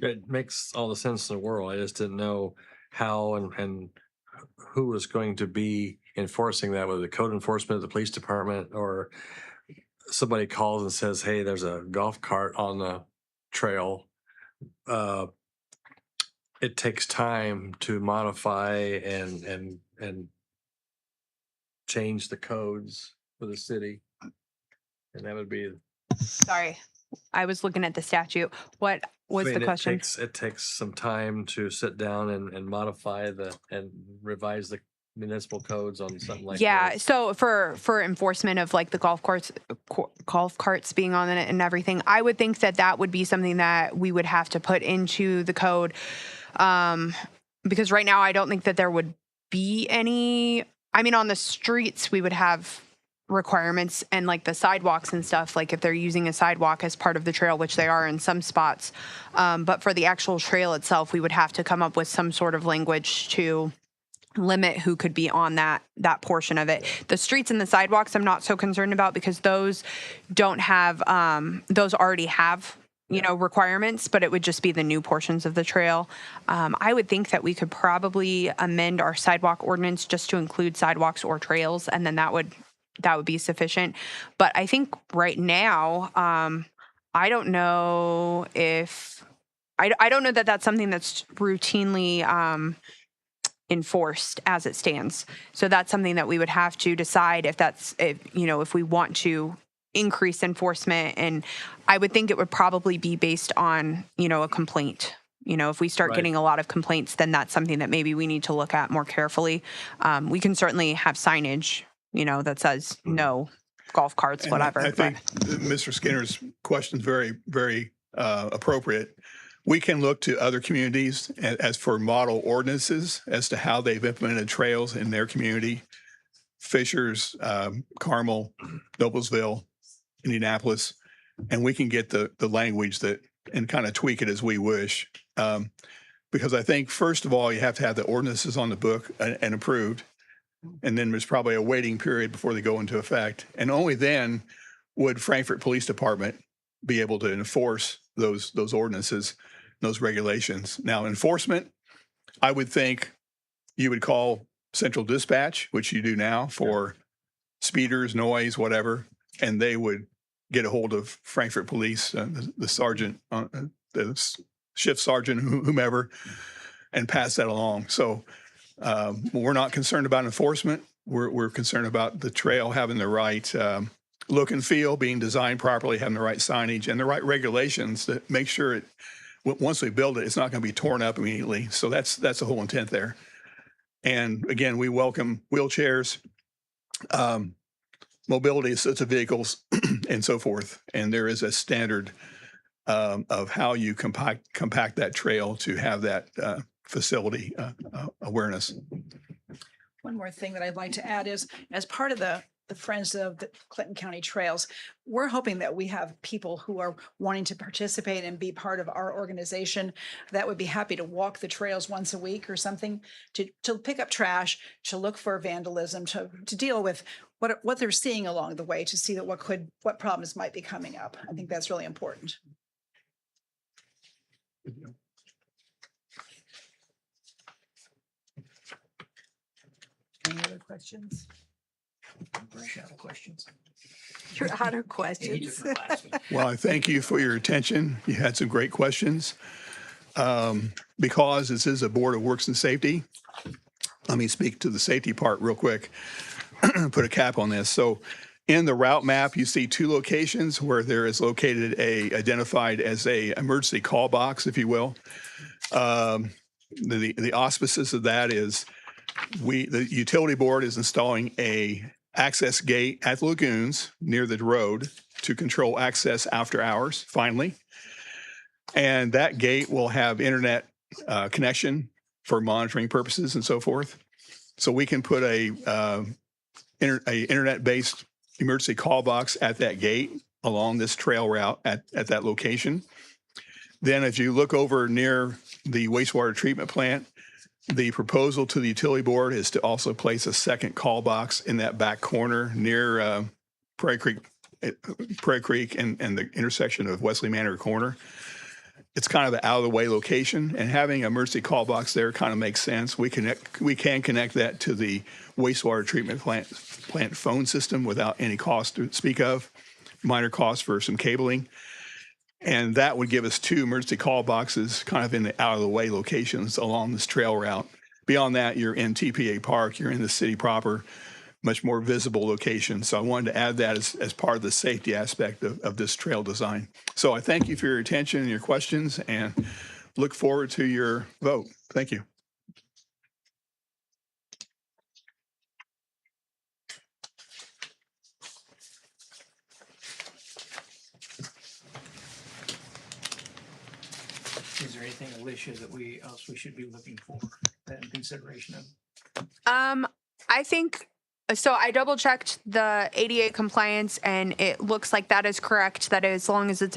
It makes all the sense in the world. I just didn't know how and who was going to be enforcing that, whether the code enforcement, the police department, or somebody calls and says, hey, there's a golf cart on the trail. It takes time to modify and change the codes for the city. And that would be. Sorry, I was looking at the statute. What was I mean, the question? It takes some time to sit down and modify and revise the municipal codes on something like Yeah, this. so for enforcement of like the golf carts being on it and everything, I would think that would be something that we would have to put into the code, because right now I don't think that there would be any. I mean, on the streets we would have requirements, and like the sidewalks and stuff, like if they're using a sidewalk as part of the trail, which they are in some spots, but for the actual trail itself, we would have to come up with some sort of language to limit who could be on that portion of it. The streets and the sidewalks I'm not so concerned about, because those don't have those already have requirements, but it would just be the new portions of the trail. I would think that we could probably amend our sidewalk ordinance just to include sidewalks or trails, and then that would be sufficient. But I think right now I don't know if I don't know that that's something that's routinely enforced as it stands. So that's something that we would have to decide if we want to increase enforcement. And I would think it would probably be based on, a complaint. If we start Right. getting a lot of complaints, then that's something that maybe we need to look at more carefully. We can certainly have signage, that says no golf carts, And whatever. I think Mr. Skinner's question is very, very appropriate. We can look to other communities as for model ordinances as to how they've implemented trails in their community. Fishers, Carmel, Noblesville, Indianapolis, and we can get the language and kind of tweak it as we wish. Because I think, first of all, you have to have the ordinances on the book and approved. And then there's probably a waiting period before they go into effect. And only then would Frankfort Police Department be able to enforce those ordinances, those regulations. Now, enforcement, I would think you would call Central Dispatch, which you do now for speeders, noise, whatever, and they would get a hold of Frankfort Police, the sergeant, the shift sergeant, whomever, and pass that along. So we're not concerned about enforcement. We're concerned about the trail having the right look and feel, being designed properly, having the right signage and the right regulations that make sure once we build it, it's not going to be torn up immediately. So that's the whole intent there. And again, we welcome wheelchairs, mobility assisted vehicles, and so forth. And there is a standard of how you compact that trail to have that facility awareness. One more thing that I'd like to add is, as part of the Friends of the Clinton County Trails, we're hoping that we have people who are wanting to participate and be part of our organization that would be happy to walk the trails once a week or something, to pick up trash, to look for vandalism, to deal with what they're seeing along the way, to see that what problems might be coming up. I think that's really important. Any other questions? Brush out of questions. You're out of He took questions. the last one. Well, I thank you for your attention. You had some great questions. Because this is a Board of Works and Safety, let me speak to the safety part real quick, put a cap on this. So in the route map, you see two locations where there is located identified as a emergency call box, if you will. The auspices of that is the utility board is installing a access gate at the lagoons near the road to control access after hours, finally. And that gate will have internet connection for monitoring purposes and so forth. So we can put a internet-based emergency call box at that gate along this trail route at that location. Then if you look over near the wastewater treatment plant, the proposal to the utility board is to also place a second call box in that back corner near Prairie Creek and the intersection of Wesley Manor Corner. It's kind of an out of the way location, and having an emergency call box there kind of makes sense. We can connect that to the wastewater treatment plant phone system without any cost to speak of, minor cost for some cabling. And that would give us two emergency call boxes kind of in the out of the way locations along this trail route. Beyond that, you're in TPA Park, you're in the city proper, much more visible location. So I wanted to add that as part of the safety aspect of this trail design. So I thank you for your attention and your questions and look forward to your vote. Thank you. Is there anything, Alicia, that we should be looking for that in consideration of? I think so. I double checked the ADA compliance, and it looks like that is correct. That as long as it's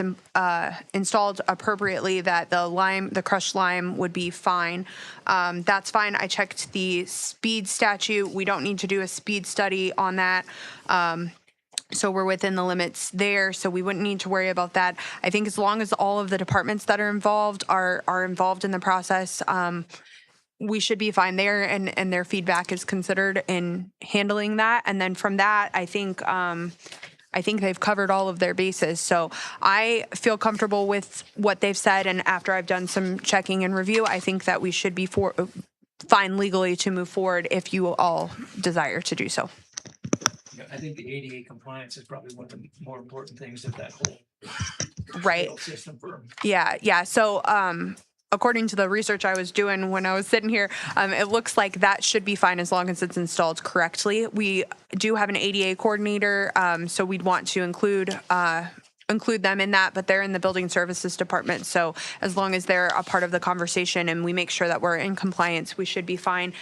installed appropriately, that the crushed lime would be fine. That's fine. I checked the speed statute. We don't need to do a speed study on that. So we're within the limits there, so we wouldn't need to worry about that. I think as long as all of the departments that are involved are involved in the process, we should be fine there, and their feedback is considered in handling that. And then from that, I think I think they've covered all of their bases. So I feel comfortable with what they've said. And after I've done some checking and review, I think that we should be fine legally to move forward if you all desire to do so. Yeah, I think the ADA compliance is probably one of the more important things of that whole Right. trail system for. Yeah. So, according to the research I was doing when I was sitting here, it looks like that should be fine as long as it's installed correctly. We do have an ADA coordinator, so we'd want to include them in that, but they're in the building services department. So as long as they're a part of the conversation and we make sure that we're in compliance, we should be fine.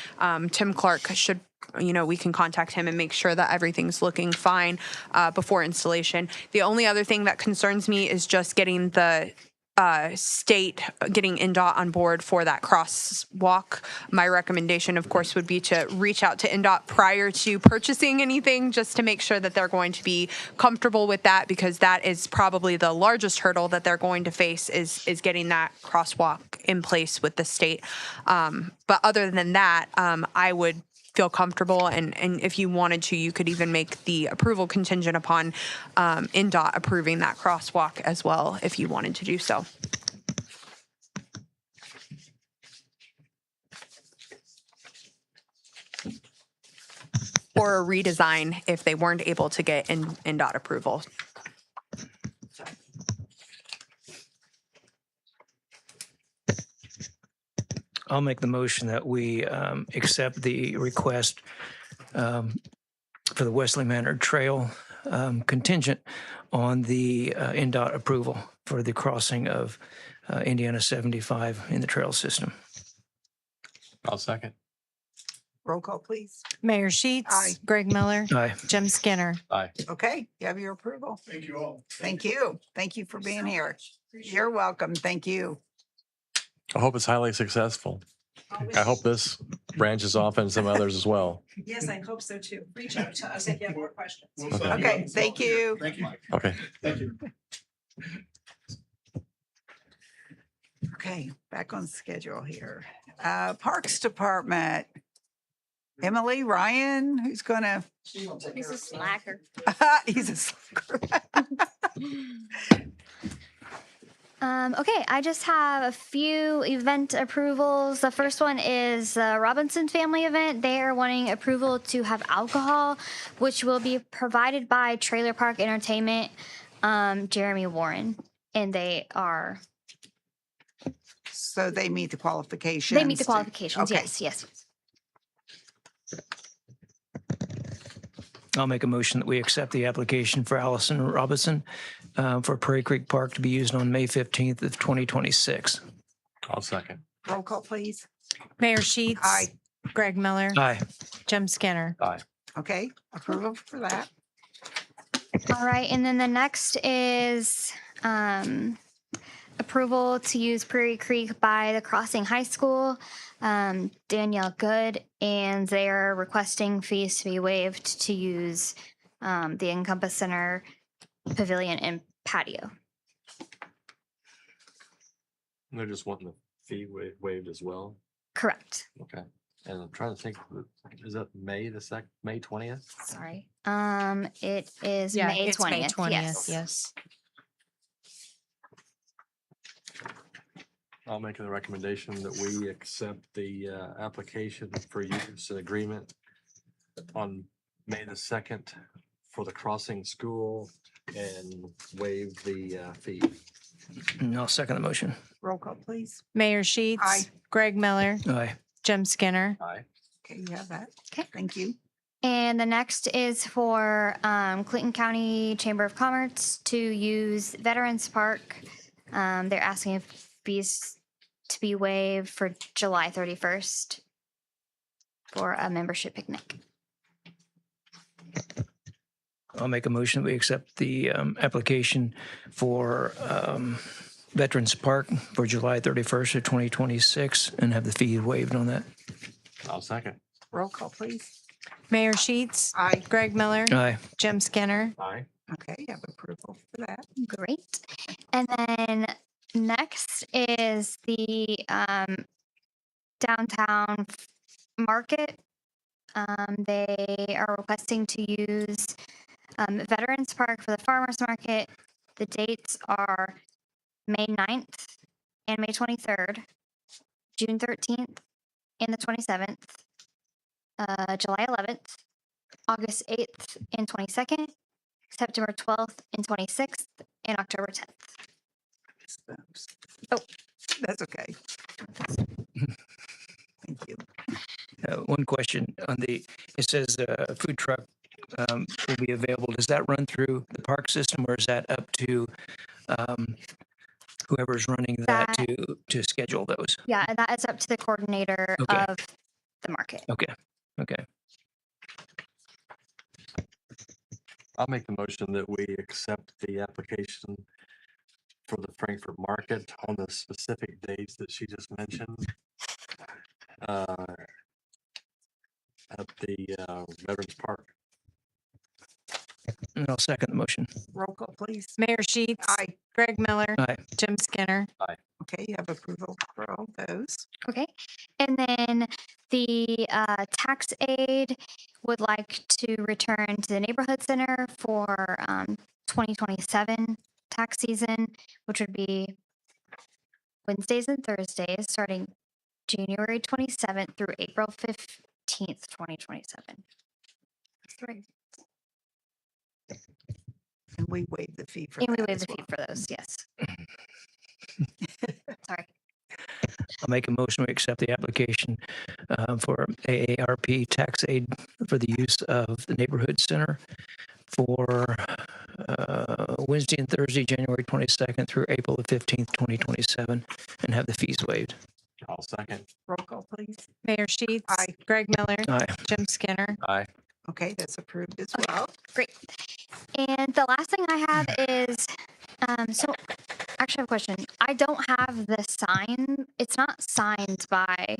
Tim Clark should, we can contact him and make sure that everything's looking fine before installation. The only other thing that concerns me is just getting the state, getting NDOT on board for that crosswalk. My recommendation, of course, would be to reach out to NDOT prior to purchasing anything, just to make sure that they're going to be comfortable with that, because that is probably the largest hurdle that they're going to face is getting that crosswalk in place with the state. But other than that, I would feel comfortable, and if you wanted to, you could even make the approval contingent upon NDOT approving that crosswalk as well, if you wanted to do so. Or a redesign if they weren't able to get NDOT approval. I'll make the motion that we accept the request for the Wesley Manor Trail contingent on the NDOT approval for the crossing of Indiana 75 in the trail system. I'll second. Roll call, please. Mayor Sheets. Aye. Greg Miller. Aye. Jim Skinner. Aye. Okay, you have your approval. Thank you all. Thank you. Thank you for being here. You're welcome. Thank you. I hope it's highly successful. I hope this branches off and some others as well. Yes, I hope so too. Reach out to us if you have more questions. Okay, thank you. Thank you. Okay. Thank you. Okay, back on schedule here. Parks Department. Emily, Ryan, who's gonna? He's a slacker. He's a slacker. Okay, I just have a few event approvals. The first one is the Robinson family event. They are wanting approval to have alcohol, which will be provided by Trailer Park Entertainment, Jeremy Warren. And they are... So they meet the qualifications. They meet the qualifications, Okay. yes. I'll make a motion that we accept the application for Allison Robinson for Prairie Creek Park to be used on May 15th of 2026. I'll second. Roll call, please. Mayor Sheets. Aye. Greg Miller. Aye. Jim Skinner. Aye. Okay, approval for that. All right, and then the next is approval to use Prairie Creek by the Crossing High School, Danielle Good, and they are requesting fees to be waived to use the Encompass Center pavilion and patio. They're just wanting the fee waived as well. Correct. Okay. And I'm trying to think, is that May 20th? Sorry. It is Yeah, May it's May 20th. 20th. Yes. Yes. I'll make a recommendation that we accept the application for use and agreement on May 2nd for the Crossing School and waive the fee. And I'll second the motion. Roll call, please. Mayor Sheets. Aye. Greg Miller. Aye. Jim Skinner. Aye. Okay, you have that. Okay. Thank you. And the next is for Clinton County Chamber of Commerce to use Veterans Park. They're asking if fees to be waived for July 31st for a membership picnic. I'll make a motion that we accept the application for Veterans Park for July 31st of 2026 and have the fee waived on that. I'll second. Roll call, please. Mayor Sheets. Aye. Greg Miller. Aye. Jim Skinner. Aye. Okay, you have approval for that. Great. And then next is the downtown market. They are requesting to use Veterans Park for the farmers market. The dates are May 9th and May 23rd, June 13th and the 27th, July 11th, August 8th and 22nd, September 12th and 26th, and October 10th. Oh, that's okay. Thank you. One question on the, it says food truck will be available. Does that run through the park system or is that up to whoever's running that to schedule those? Yeah, and that is up to the coordinator Okay. of the market. Okay, okay. I'll make the motion that we accept the application for the Frankfurt Market on the specific dates that she just mentioned. At the Veterans Park. And I'll second the motion. Roll call, please. Mayor Sheets. Aye. Greg Miller. Aye. Jim Skinner. Okay, you have approval for all those. Okay. And then the tax aid would like to return to the neighborhood center for 2027 tax season, which would be Wednesdays and Thursdays starting January 27th through April 15th, 2027. That's right. And we waive the fee for And we that waive as the fee well. for those, yes. Sorry. I'll make a motion to accept the application for AARP tax aid for the use of the neighborhood center for Wednesday and Thursday, January 22nd through April the 15th, 2027, and have the fees waived. I'll second. Roll call, please. Mayor Sheets. Aye. Greg Miller. Aye. Jim Skinner. Aye. Okay, that's approved as well. Great. And the last thing I have is, so actually I have a question. I don't have the sign. It's not signed by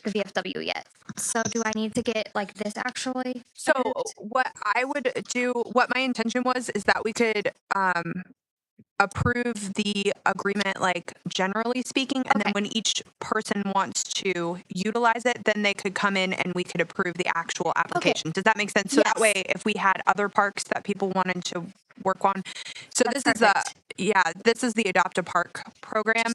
the VFW yet. So do I need to get like this actually? So approved? what I would do, what my intention was, is that we could approve the agreement, like generally speaking, and then Okay. when each person wants to utilize it, then they could come in and we could approve the actual application. Does that make sense? So that Yes. way, if we had other parks that people wanted to work on, so That's this is the perfect. this is the Adopt a Park program.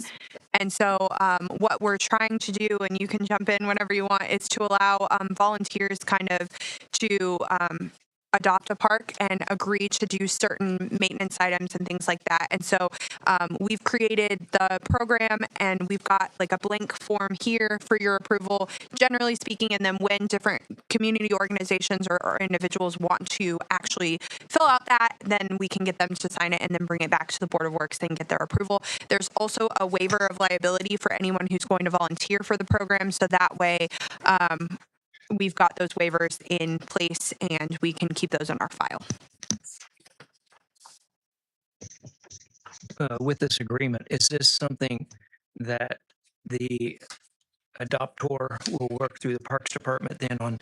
And so what we're trying to do, and you can jump in whenever you want, is to allow volunteers kind of to adopt a park and agree to do certain maintenance items and things like that. And so we've created the program and we've got like a blank form here for your approval, generally speaking. And then when different community organizations or individuals want to actually fill out that, then we can get them to sign it and then bring it back to the Board of Works and get their approval. There's also a waiver of liability for anyone who's going to volunteer for the program. So that way, we've got those waivers in place and we can keep those in our file. With this agreement, is this something that the adopter will work through the Parks Department then on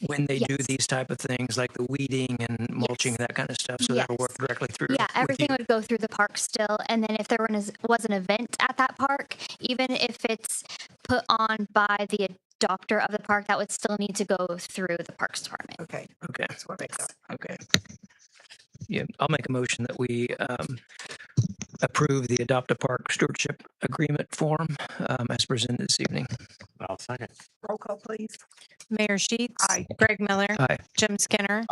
when they do Yes. these type of things like the weeding and mulching, Yes. that kind of stuff? So that'll work Yes. directly through. Yeah, with everything you? would go through the park still. And then if there was an event at that park, even if it's put on by the adopter of the park, that would still need to go through the Parks Department. Okay, Okay, that's what I thought. okay. Yeah, I'll make a motion that we approve the Adopt a Park Stewardship Agreement form as presented this evening. I'll second. Roll call, please. Mayor Sheets. Aye. Greg Miller. Aye. Jim Skinner.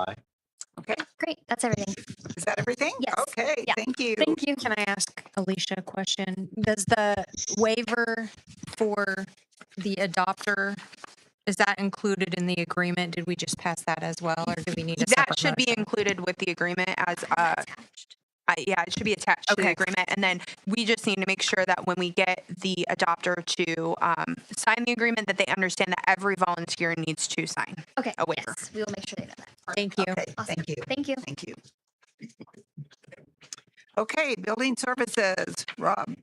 Okay, Great, that's everything. is that everything? Yes. Okay, Yeah. thank you. Thank you. Can I ask Alicia a question? Does the waiver for the adopter, is that included in the agreement? Did we just pass that as well, or do we need a That separate should be motion? included with the agreement as, Attached. yeah, it should be attached to the Okay. agreement. And then we just need to make sure that when we get the adopter to sign the agreement, that they understand that every volunteer needs to sign. Okay, A waiver. yes, we will make sure they know that. Thank you. Okay, Awesome. thank you. Thank you. Thank you. Okay, building services, Rob.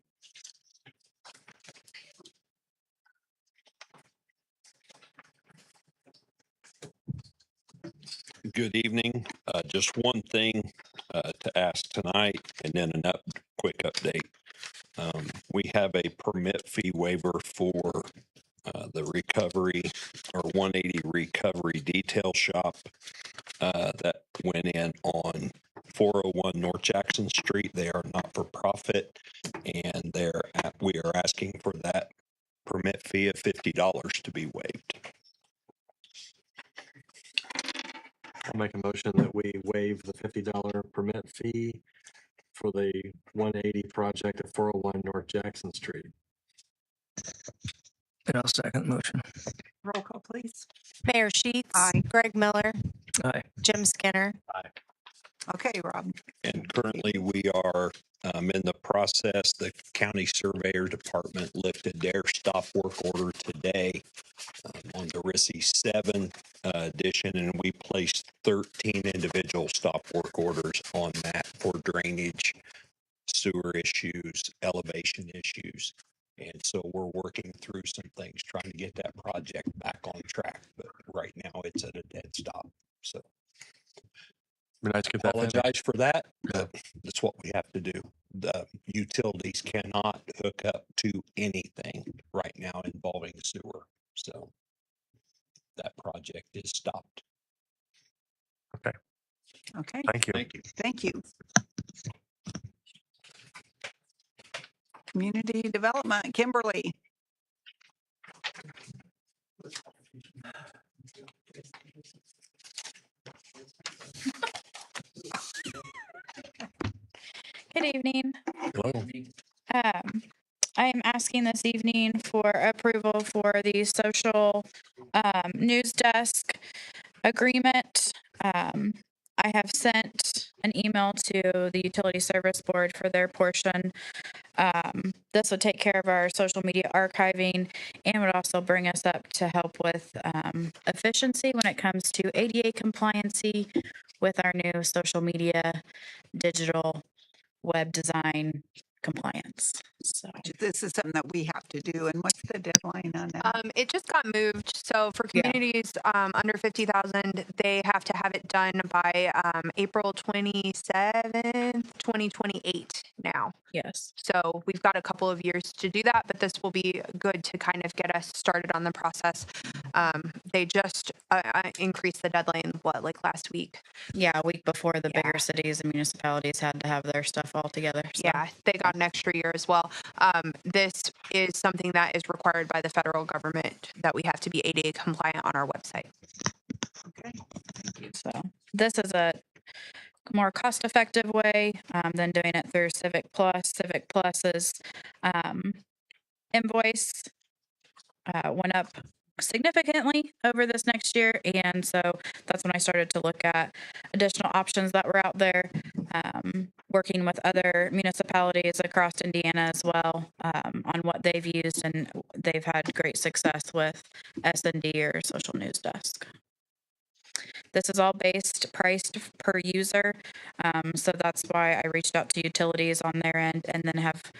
Good evening. Just one thing to ask tonight and then quick update. We have a permit fee waiver for the recovery or 180 recovery detail shop that went in on 401 North Jackson Street. They are not for profit, and we are asking for that permit fee of $50 to be waived. I'll make a motion that we waive the $50 permit fee for the 180 project at 401 North Jackson Street. And I'll second the motion. Roll call, please. Mayor Sheets. Aye. Greg Miller, Aye. Jim Skinner. Okay, Rob. And currently we are in the process, the county surveyor department lifted their stop work order today on the RISI 7 edition, and we placed 13 individual stop work orders on that for drainage, sewer issues, elevation issues. And so we're working through some things, trying to get that project back on track. But right now it's at a dead stop. So Be nice to get that finished. apologize for that, but that's what we have to do. The utilities cannot hook up to anything right now involving sewer. So that project is stopped. Okay, Thank you. Thank you. thank you. Community Development, Kimberly. Good evening. Hello. I am asking this evening for approval for the social news desk agreement. I have sent an email to the Utility Service Board for their portion. This would take care of our social media archiving and would also bring us up to help with efficiency when it comes to ADA compliancy with our new social media digital web design compliance. So This is something that we have to do, and what's the deadline on that? It just got moved. So for Yeah. communities under 50,000, they have to have it done by April 27th, 2028 now. yes. So we've got a couple of years to do that, but this will be good to kind of get us started on the process. They just increased the deadline, like last week? Yeah, a week before the Yeah. bigger cities and municipalities had to have their stuff all together. So. Yeah, they got an extra year as well. This is something that is required by the federal government, that we have to be ADA compliant on our website. So this is a more cost-effective way than doing it through Civic Plus. Civic Plus's invoice went up significantly over this next year, and so that's when I started to look at additional options that were out there, working with other municipalities across Indiana as well on what they've used, and they've had great success with S&D or Social News Desk. This is all priced per user. So that's why I reached out to utilities on their end and then have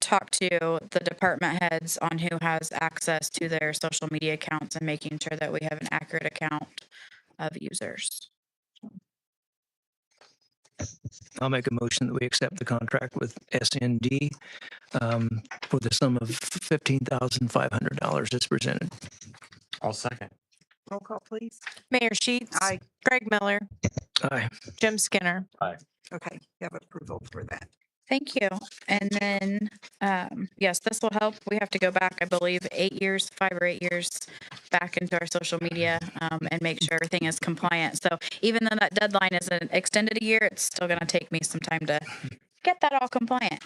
talked to the department heads on who has access to their social media accounts and making sure that we have an accurate account of users. I'll make a motion that we accept the contract with SND for the sum of $15,500 as presented. I'll second. Roll call, please. Mayor Sheets. Aye. Greg Miller, Aye. Jim Skinner. Okay, you have approval for that. Thank you. And then, yes, this will help. We have to go back, I believe, 5 or 8 years back into our social media and make sure everything is compliant. So even though that deadline is extended a year, it's still going to take me some time to get that all compliant.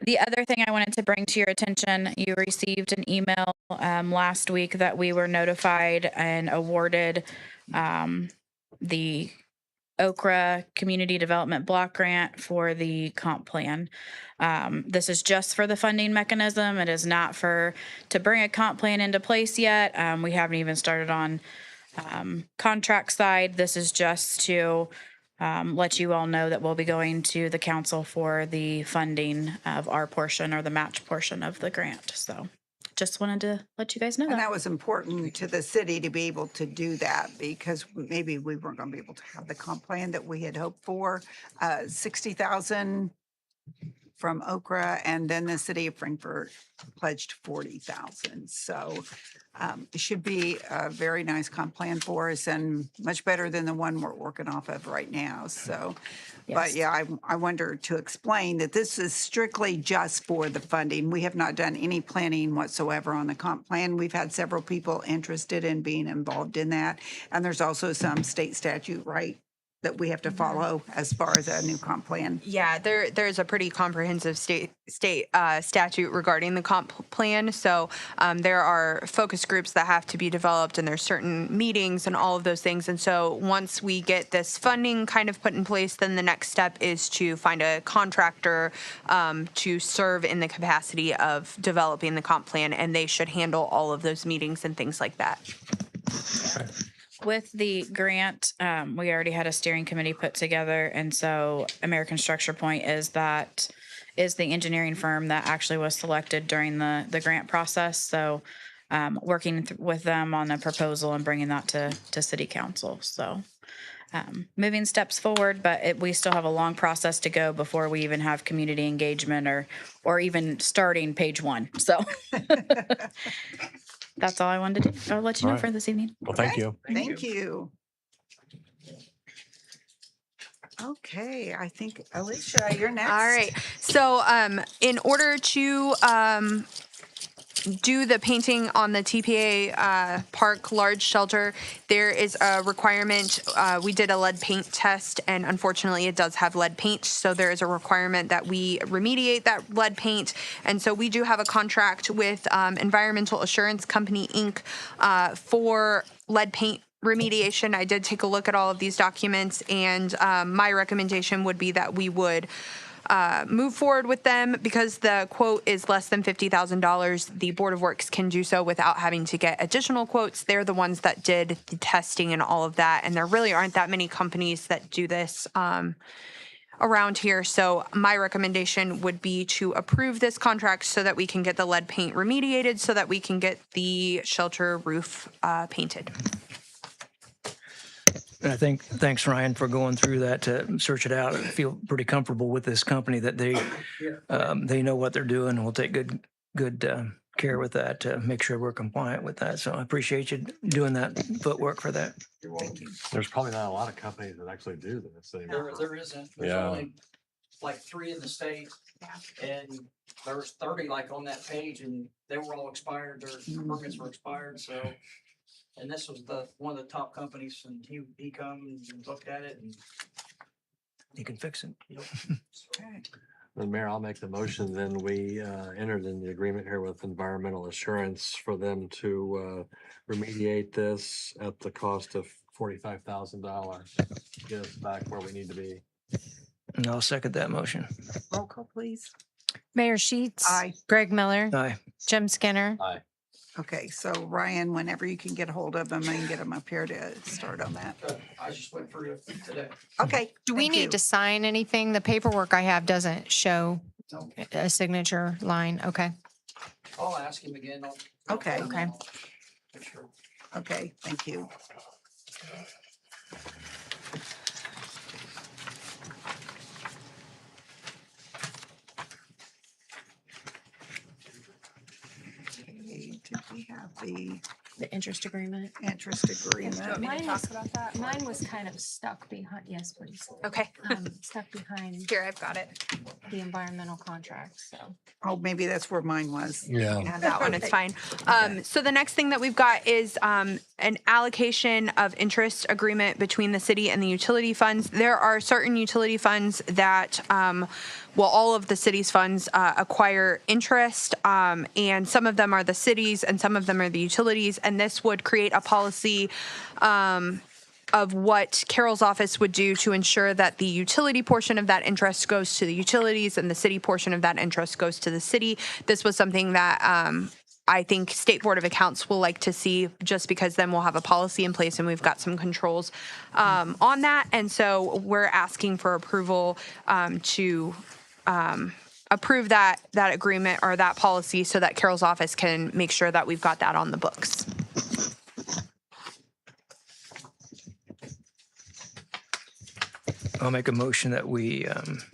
The other thing I wanted to bring to your attention, you received an email last week that we were notified and awarded the Okra Community Development Block Grant for the comp plan. This is just for the funding mechanism. It is not to bring a comp plan into place yet. We haven't even started on contract side. This is just to let you all know that we'll be going to the council for the funding of our portion or the match portion of the grant. So just wanted to let you guys know And that. that was important to the city to be able to do that because maybe we weren't going to be able to have the comp plan that we had hoped for. 60,000 from Okra, and then the city of Frankfurt pledged 40,000. So it should be a very nice comp plan for us and much better than the one we're working off of right now. So, but Yes. yeah, I wonder to explain that this is strictly just for the funding. We have not done any planning whatsoever on the comp plan. We've had several people interested in being involved in that. And there's also some state statute, right, that we have to follow as far as a new comp plan. Yeah, there's a pretty comprehensive state statute regarding the comp plan. So there are focus groups that have to be developed, and there's certain meetings and all of those things. And so once we get this funding kind of put in place, then the next step is to find a contractor to serve in the capacity of developing the comp plan, and they should handle all of those meetings and things like that. With the grant, we already had a steering committee put together, and so American Structure Point is the engineering firm that actually was selected during the grant process. So working with them on a proposal and bringing that to city council. So moving steps forward, but we still have a long process to go before we even have community engagement or even starting page 1. So that's all I wanted to do. I'll let you know All right. for this evening. Well, thank you. Thank you. Okay, I think, Alicia, you're next. All right. So in order to do the painting on the TPA Park large shelter, there is a requirement. We did a lead paint test, and unfortunately it does have lead paint. So there is a requirement that we remediate that lead paint. And so we do have a contract with Environmental Assurance Company, Inc. For lead paint remediation. I did take a look at all of these documents, and my recommendation would be that we would move forward with them because the quote is less than $50,000. The Board of Works can do so without having to get additional quotes. They're the ones that did the testing and all of that, and there really aren't that many companies that do this around here. So my recommendation would be to approve this contract so that we can get the lead paint remediated so that we can get the shelter roof painted. And I think, thanks Ryan for going through that to search it out. I feel pretty comfortable with this company that they know what they're doing and will take good care with that to make sure we're compliant with that. So I appreciate you doing that footwork for that. There's probably not a lot of companies that actually do this. There isn't. There's Yeah. only like 3 in the state. And there's 30 like on that page, and they were all expired. Their permits were expired, so. And this was one of the top companies, and he come and looked at it, and You can fix it. Then Mayor, I'll make the motion, then we entered in the agreement here with Environmental Assurance for them to remediate this at the cost of $45,000. Get us back where we need to be. And I'll second that motion. Roll call, please. Mayor Sheets. Aye. Greg Miller. Aye. Jim Skinner. Aye. Okay, so Ryan, whenever you can get a hold of them and get them up here to start on that. I just went through it today. Okay. Do we thank need you. to sign anything? The paperwork I have doesn't show No, a signature line. Okay. I'll ask him again. I'll Okay. call him Okay. and I'll make sure. Okay, thank you. Okay, did we have the The interest agreement. interest agreement? Mine was kind of stuck behind, yes, please. Okay. Stuck behind Here, I've got it. the environmental contract, so. Oh, maybe that's where mine was. Yeah. Yeah, that one, it's fine. So the next thing that we've got is an allocation of interest agreement between the city and the utility funds. There are certain utility funds that, all of the city's funds acquire interest, and some of them are the cities and some of them are the utilities. And this would create a policy of what Carol's office would do to ensure that the utility portion of that interest goes to the utilities and the city portion of that interest goes to the city. This was something that I think State Board of Accounts will like to see, just because then we'll have a policy in place and we've got some controls on that. And so we're asking for approval to approve that agreement or that policy so that Carol's office can make sure that we've got that on the books. I'll make a motion that we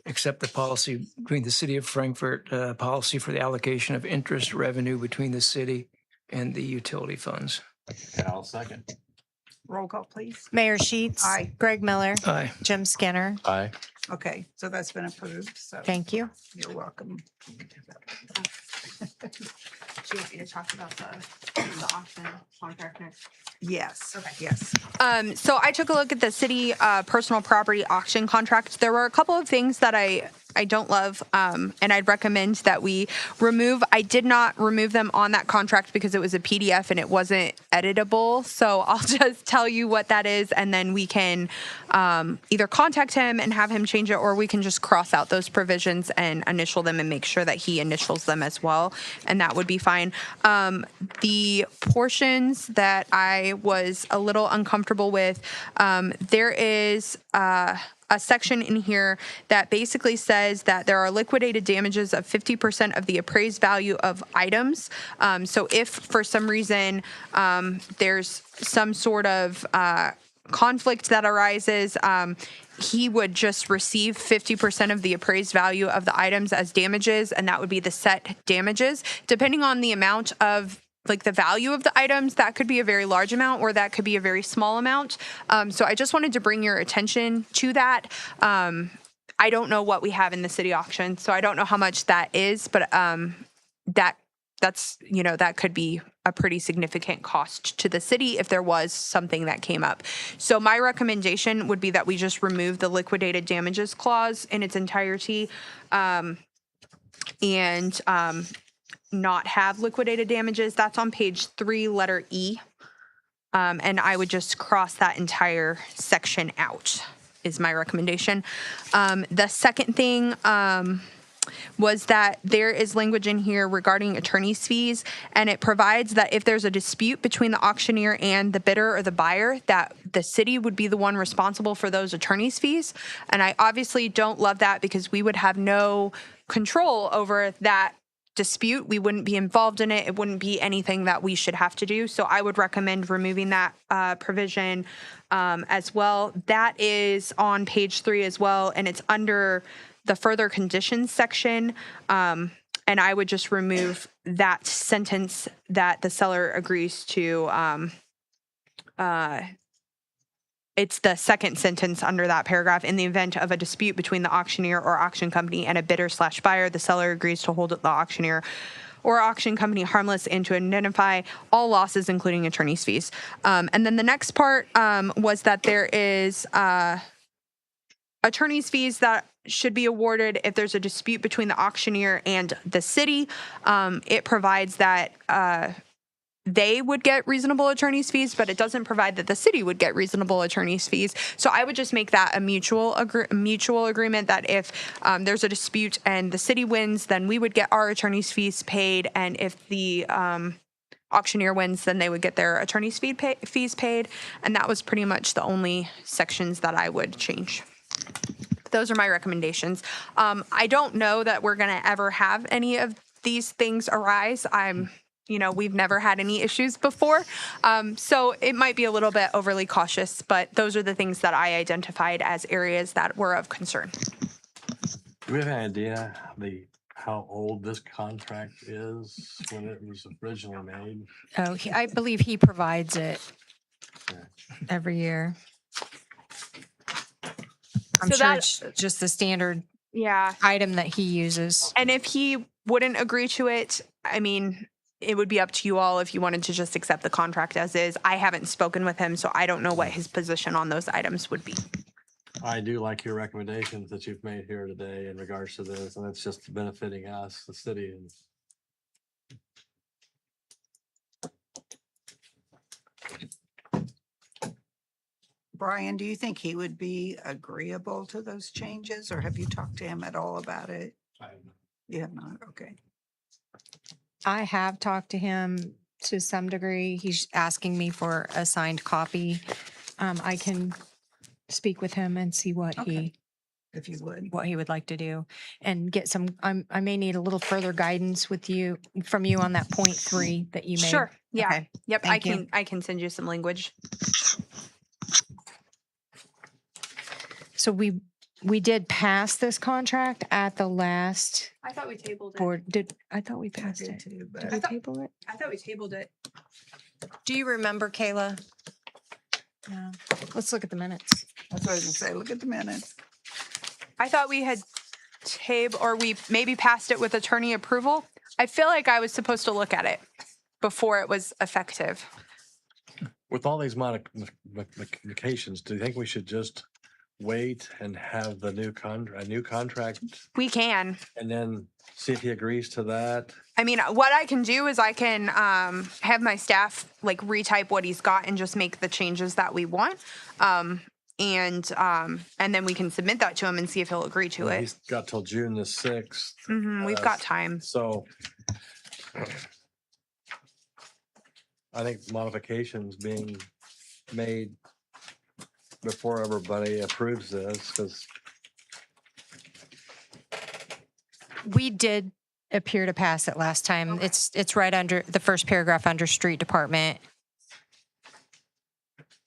accept the policy between the city of Frankfurt, policy for the allocation of interest revenue between the city and the utility funds. I'll second. Roll call, please. Mayor Sheets. Aye. Greg Miller. Aye. Jim Skinner. Aye. Okay, so that's been approved, so Thank you. you're welcome. Do you want me to talk about the auction contract next? Yes, Okay. yes. So I took a look at the city personal property auction contract. There were a couple of things that I don't love, and I'd recommend that we remove. I did not remove them on that contract because it was a PDF and it wasn't editable. So I'll just tell you what that is, and then we can either contact him and have him change it, or we can just cross out those provisions and initial them and make sure that he initials them as well, and that would be fine. The portions that I was a little uncomfortable with, there is a section in here that basically says that there are liquidated damages of 50% of the appraised value of items. So if for some reason there's some sort of conflict that arises, he would just receive 50% of the appraised value of the items as damages, and that would be the set damages. Depending on the amount of the value of the items, that could be a very large amount or that could be a very small amount. So I just wanted to bring your attention to that. I don't know what we have in the city auction, so I don't know how much that is, but that's that could be a pretty significant cost to the city if there was something that came up. So my recommendation would be that we just remove the liquidated damages clause in its entirety, and not have liquidated damages. That's on page 3, letter E. And I would just cross that entire section out, is my recommendation. The second thing was that there is language in here regarding attorney's fees, and it provides that if there's a dispute between the auctioneer and the bidder or the buyer, that the city would be the one responsible for those attorney's fees. And I obviously don't love that because we would have no control over that dispute. We wouldn't be involved in it. It wouldn't be anything that we should have to do. So I would recommend removing that provision as well. That is on page 3 as well, and it's under the further conditions section. And I would just remove that sentence that the seller agrees to. It's the second sentence under that paragraph. In the event of a dispute between the auctioneer or auction company and a bidder/buyer, the seller agrees to hold the auctioneer or auction company harmless and to indemnify all losses, including attorney's fees. And then the next part was that there is attorney's fees that should be awarded if there's a dispute between the auctioneer and the city. It provides that they would get reasonable attorney's fees, but it doesn't provide that the city would get reasonable attorney's fees. So I would just make that a mutual agreement that if there's a dispute and the city wins, then we would get our attorney's fees paid. And if the auctioneer wins, then they would get their attorney's fees paid. And that was pretty much the only sections that I would change. Those are my recommendations. I don't know that we're going to ever have any of these things arise. We've never had any issues before. So it might be a little bit overly cautious, but those are the things that I identified as areas that were of concern. Do we have an idea how old this contract is when it was originally made? Oh, I believe he provides it every year. I'm So sure that- it's just the standard Yeah. item that he uses. And if he wouldn't agree to it, it would be up to you all if you wanted to just accept the contract as is. I haven't spoken with him, so I don't know what his position on those items would be. I do like your recommendations that you've made here today in regards to this, and it's just benefiting us, the city. Brian, do you think he would be agreeable to those changes, or have you talked to him at all about it? You have not, okay. I have talked to him to some degree. He's asking me for a signed copy. I can speak with him and see what Okay. If you would. what he would like to do and get some, I may need a little further guidance from you on that point 3 that you made. Sure. Yeah. Okay. Yep. Thank you. I can send you some language. So we we did pass this contract at the last I thought we tabled it. board. I thought we passed it. Did we table it? I thought we tabled it. Do you remember, Kayla? No. Let's look at the minutes. That's what I was gonna say. Look at the minutes. I thought we had or we maybe passed it with attorney approval. I feel like I was supposed to look at it before it was effective. With all these modifications, do you think we should just wait and have the new a new contract We can. and then see if he agrees to that? I mean, what I can do is I can have my staff like retype what he's got and just make the changes that we want. And then we can submit that to him and see if he'll agree to it. He's got till June the 6th. We've got time. So I think modifications being made before everybody approves this, because We did appear to pass it last time. It's right under the first paragraph under street department.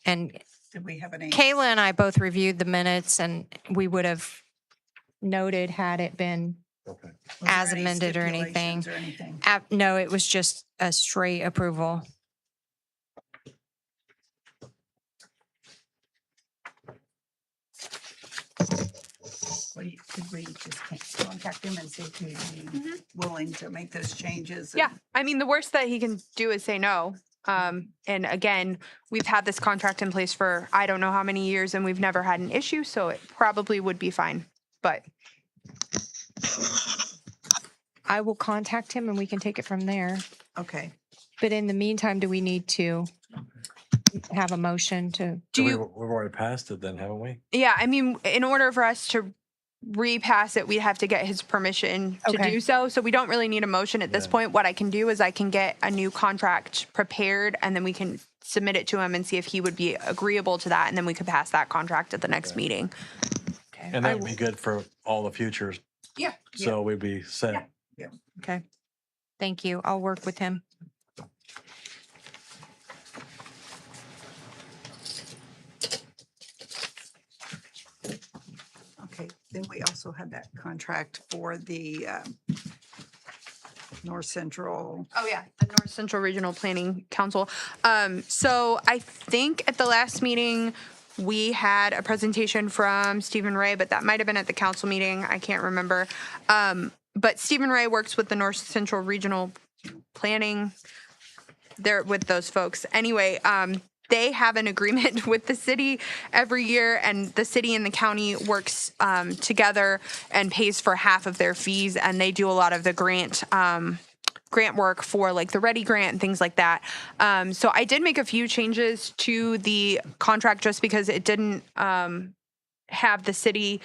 And Did we have any? Kayla and I both reviewed the minutes, and we would have noted had it been okay. Was there as any amended or anything. stipulations or anything? No, it was just a straight approval. Could we just contact him and see if he'd be willing to make those changes? Yeah. I mean, the worst that he can do is say no. And again, we've had this contract in place for I don't know how many years and we've never had an issue. So it probably would be fine. But I will contact him and we can take it from there. Okay. But in the meantime, do we need to have a motion to? do you? We've already passed it then, haven't we? Yeah. I mean, in order for us to repass it, we'd have to get his permission to Okay. do so. So we don't really need a motion at this Yeah. point. What I can do is I can get a new contract prepared and then we can submit it to him and see if he would be agreeable to that. And then we could pass that contract at the next meeting. Okay. And that would be good for all the futures. Yeah. So we'd be set. Okay. Thank you. I'll work with him. Okay, then we also had that contract for the North Central. Oh yeah, the North Central Regional Planning Council. So I think at the last meeting, we had a presentation from Stephen Ray, but that might have been at the council meeting. I can't remember. But Stephen Ray works with the North Central Regional Planning. They're with those folks. Anyway, they have an agreement with the city every year, and the city and the county works together and pays for half of their fees, and they do a lot of the grant work for like the Ready Grant and things like that. So I did make a few changes to the contract just because it didn't have the city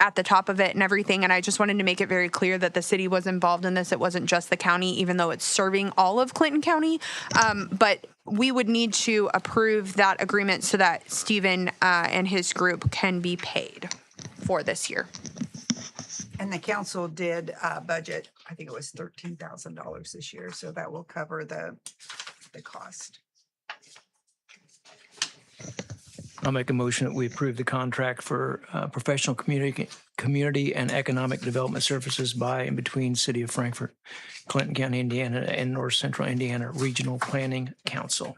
at the top of it and everything. And I just wanted to make it very clear that the city was involved in this. It wasn't just the county, even though it's serving all of Clinton County. But we would need to approve that agreement so that Stephen and his group can be paid for this year. And the council did budget, I think it was $13,000 this year, so that will cover the cost. I'll make a motion that we approve the contract for professional community and economic development services by and between City of Frankfort, Clinton County, Indiana, and North Central Indiana Regional Planning Council.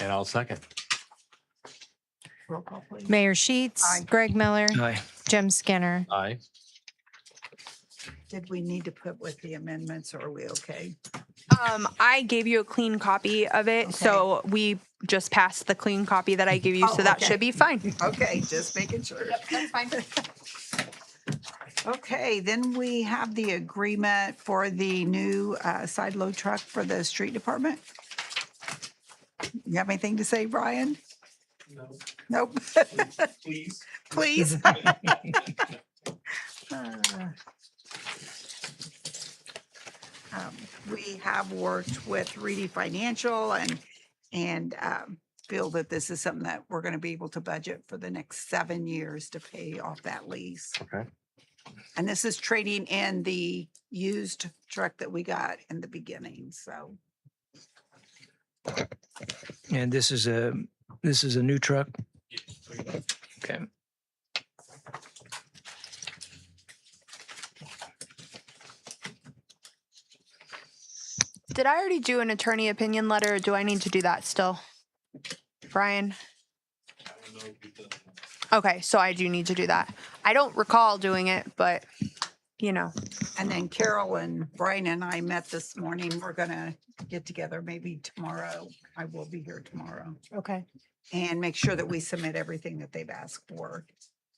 And I'll second. Roll call, please. Mayor Sheets, Aye. Greg Miller, Aye. Jim Skinner. Aye. Did we need to put with the amendments or are we okay? I gave you a clean copy of it, so we just passed the clean copy that I gave you, Oh, so that okay. should be fine. Okay, just making sure. That's fine. Okay, then we have the agreement for the new side load truck for the street department. You have anything to say, Brian? No, Nope. please. Please. We have worked with Reedy Financial and feel that this is something that we're going to be able to budget for the next 7 years to pay off that lease. Okay. And this is trading in the used truck that we got in the beginning, so. And this is a new truck. Okay. Did I already do an attorney opinion letter or do I need to do that still? Brian? Okay, so I do need to do that. I don't recall doing it, but you know. And then Carol and Brian and I met this morning. We're gonna get together maybe tomorrow. I will be here tomorrow. Okay. And make sure that we submit everything that they've asked for.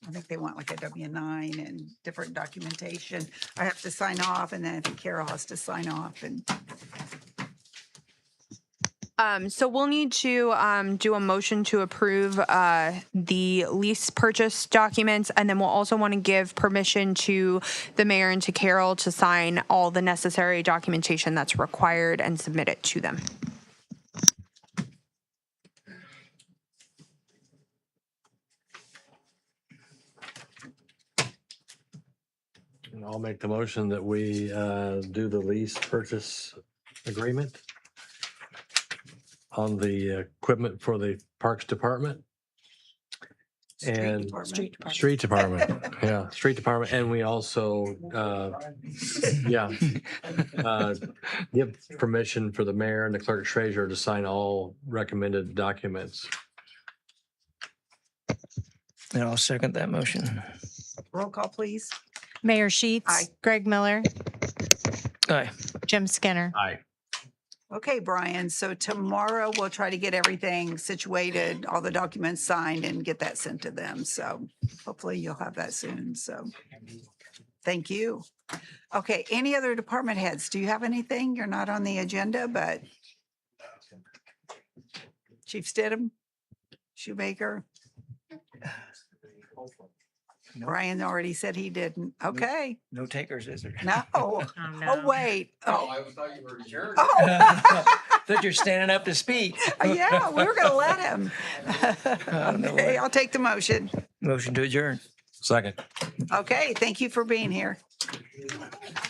I think they want like a W-9 and different documentation. I have to sign off and then I think Carol has to sign off and So we'll need to do a motion to approve the lease purchase documents, and then we'll also want to give permission to the mayor and to Carol to sign all the necessary documentation that's required and submit it to them. And I'll make the motion that we do the lease purchase agreement on the equipment for the Parks Department. And Street Department, yeah, Street Department. And we also, give permission for the mayor and the clerk treasurer to sign all recommended documents. And I'll second that motion. roll call, please. Mayor Sheets. Aye. Greg Miller. Aye. Jim Skinner. Aye. Okay, Brian, so tomorrow we'll try to get everything situated, all the documents signed and get that sent to them. So hopefully you'll have that soon. So thank you. Okay, any other department heads? Do you have anything? You're not on the agenda, but Chief Stidham, Shoemaker. Brian already said he didn't. Okay. No takers, is there? No. Oh, wait. Oh, Oh, I thought you were adjourned. oh. That you're standing up to speak. Yeah, we were going to let him. Okay, I'll take the motion. Motion to adjourn. Second. Okay, thank you for being here.